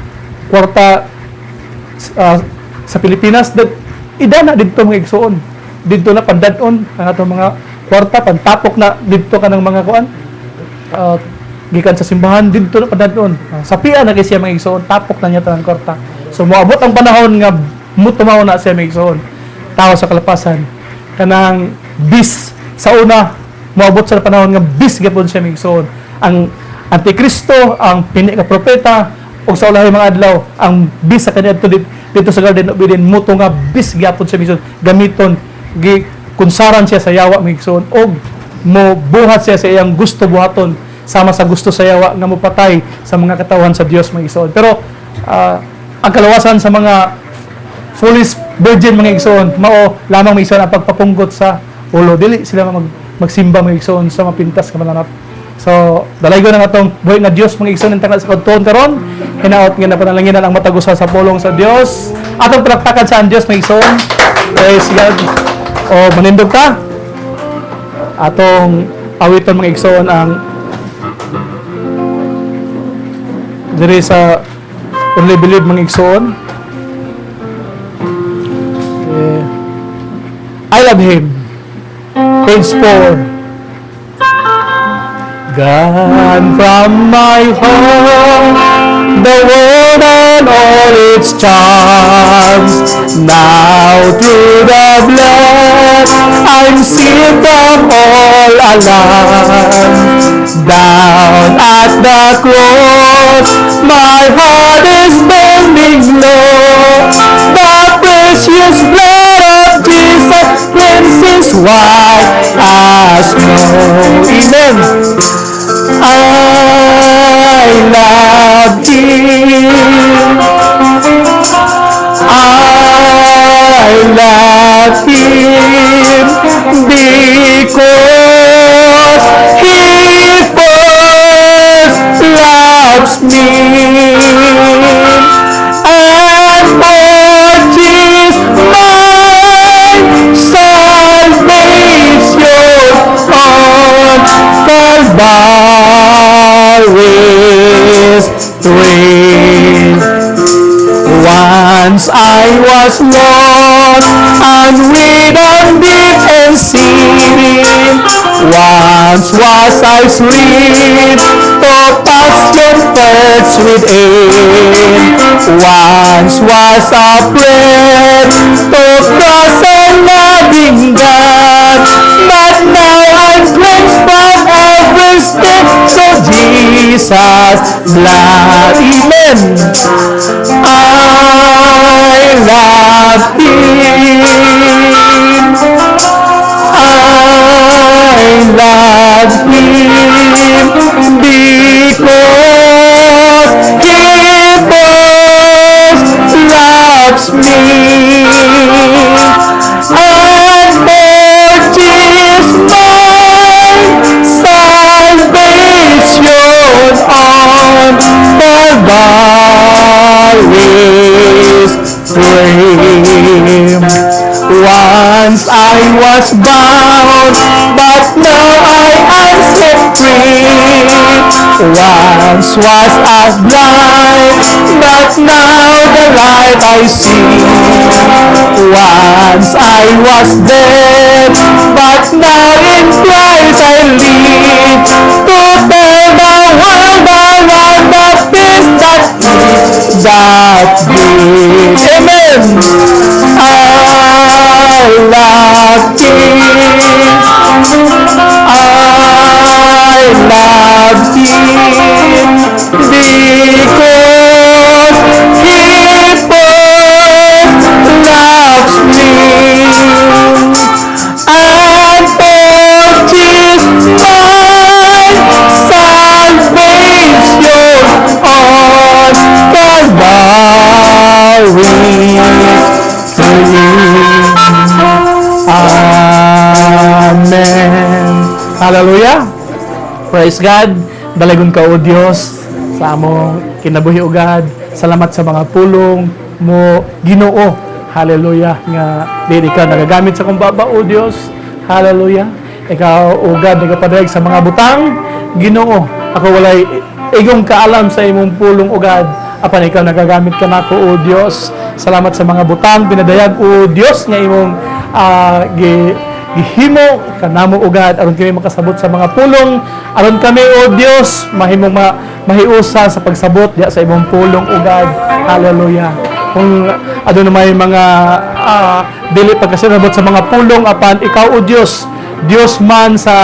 E: kwarta sa Pilipinas idana didto mga igsoon. Didto na pandadon ang atong mga kwarta, pantapok na didto kanang mga kuan gikan sa simbahan didto na padadon. Sa pia na kay siya mga igsoon, tapok na niya tanang kwarta. So moabot ang panahon nga mutumaw na siya mga igsoon. Tao sa kalapasan kanang bis sa una moabot sa panahon nga bis gyapon siya mga igsoon. Ang Antikristo, ang pini ka propeta ug sa ulahay mga adlaw ang bis sa kaniadto dito sa Garden of Eden muto nga bis gyapon siya mga igsoon. Gamiton kunsaran siya sa yawa mga igsoon og mo buhat siya sa iyang gusto buhaton sama sa gusto sa yawa nga mopatay sa mga katawan sa Dios mga igsoon. Pero ang kalawasan sa mga foolish virgin mga igsoon mao lamang mga igsoon ang pagpapunggot sa ulo, dili sila magsimba mga igsoon sa mapintas ka mananap. So dalaygon ang atong buhi nga Dios mga igsoon intang sa kadtuon karon, hinaot nga napanalanginan ang matagusa sa pulong sa Dios. Atong palakpakan sa Dios mga igsoon. Praise God. O manindog ta atong awiton mga igsoon ang diri sa Only Believe mga igsoon. I love Him. Page 4. Gone from my home, the world and all its charms. Now through the blood, I'm saved from all alarm. Down at the cross, my heart is burning low. The precious blood of Jesus cleanses white as snow. Amen. I love Him. I love Him because He first loves me and purchased my salvation on Calvary's tree. Once I was lost and without deep and sin. Once was I sleep to passion perched within. Once was afraid to cross a loving God. But now I'm cleansed from every step. So Jesus' blood, amen. I love Him. I love Him because He first loves me and purchased my salvation on Calvary's tree. Once I was bound, but now I am set free. Once was I blind, but now the light I see. Once I was dead, but now in Christ I live. To tell the world around the peace that gives. Amen. I love Him. I love Him because He first loves me and purchased my salvation on Calvary's tree. Amen. Hallelujah. Praise God. Dalagon ka o Dios sa among kinabuhi ugad. Salamat sa mga pulong mo Ginoo. Hallelujah. Nga dili ka nagagamit sa kumbaba o Dios. Hallelujah. Ikaw ugad nagapadayag sa mga butang Ginoo. Ako walay igong kaalam sa imong pulong ugad. Apan ikaw nagagamit ka nako o Dios. Salamat sa mga butang pinadayag o Dios nga imong gihimo kanamo ugad aron kami makasabot sa mga pulong aron kami o Dios mahimong mahiusa sa pagsabot diya sa imong pulong ugad. Hallelujah. Kung aduna may mga dili pagkasabot sa mga pulong apan ikaw o Dios man sa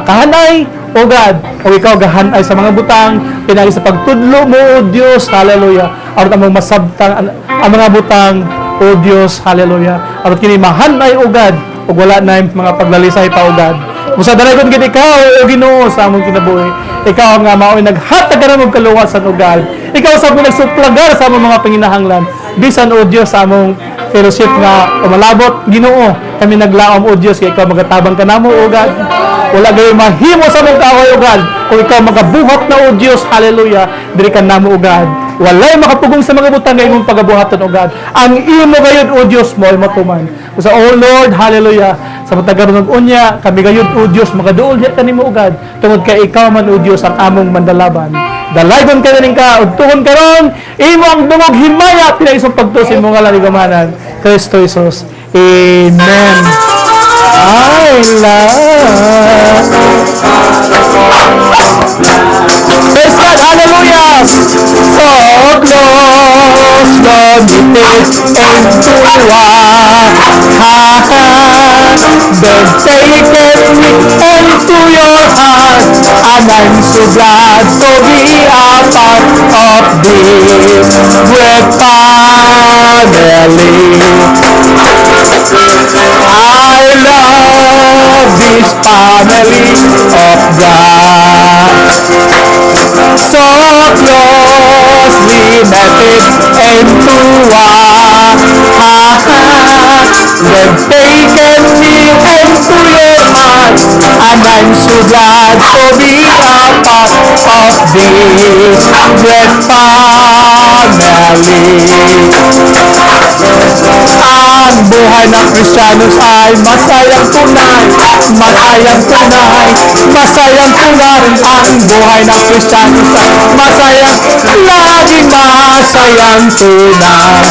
E: kahanay o God, o ikaw gahanay sa mga butang, pinagi sa pagtudlo mo o Diyos, hallelujah. Aron among masabtang ang mga butang o Diyos, hallelujah. Aron kini mahanay o God, o wala na yung mga paglalisay pa o God. Musa dalagon gid ikaw o Ginoo sa among kinabuhi. Ikaw nga mao'y naghatag ka na mong kaluwasan o God. Ikaw sa among nagsuplagar sa among mga panginahanglan. Bisan o Diyos sa among fellowship nga umalabot, Ginoo, kami naglaom o Diyos, kaya ikaw magatabang ka namo o God. Wala gayon mahimo sa mong kaaway o God. Kung ikaw magabuhat na o Diyos, hallelujah, diri ka namo o God. Walay makapugong sa mga butang na imong pagabuhaton o God. Ang imo gayon o Diyos mo ay matuman. Sa O Lord, hallelujah, sa matagaron ng unya, kami gayon o Diyos, magaduol diya kanimo o God. Tungod kay ikaw man o Diyos ang among mandalaban. Dalaygon ka na rin ka, udtuhon karon, imo ang dungog himaya, pinaisong pagtusin mo nga lang igamanan, Kristo Jesus. Amen. I love. Praise God, hallelujah. So close, Lord, into then taken me into your heart, and I'm so glad to be a part of this great family. I love this family of God, so closely netted into one. They've taken me into your heart, and I'm so glad to be a part of this great family. Ang buhay ng Kristiyanos ay masayang tunay, masayang tunay, masayang tunay. Ang buhay ng Kristiyanos ay masayang, laging masayang tunay.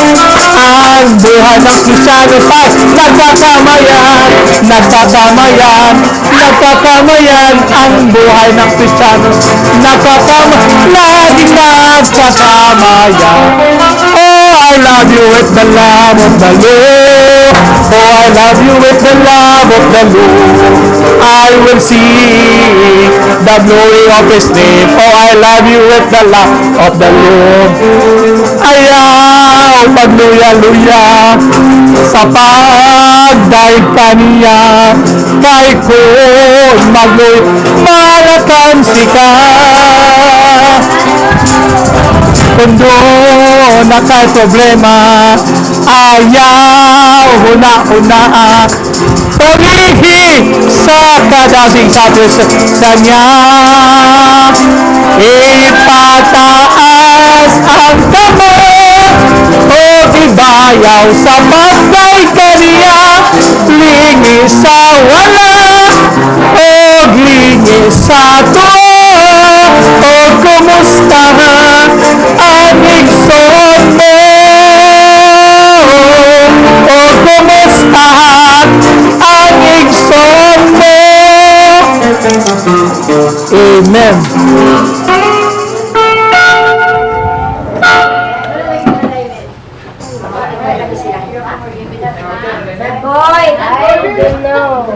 E: Ang buhay ng Kristiyanos ay nagkakamayan, nagkakamayan, nagkakamayan. Ang buhay ng Kristiyanos nagkakamayan, laging nagkakamayan. I love you with the love of the Lord. Oh, I love you with the love of the Lord. I will see the glory of His name. Oh, I love you with the love of the Lord. Ayaw pagluya-luya sa pagdaig kaniya, kay kun magluya malakan sika. Kundo na kay problema, ayaw huna-huna, pag-ihi sa kadasing satis sa niya. Ipataas ang kamay, o ibayaw sa pagkay kaniya, lingis sa wala, o lingis sa tuwa, o kumusta ang igsoon mo, o kumusta ang igsoon mo. Amen.
D: Boy, I don't know.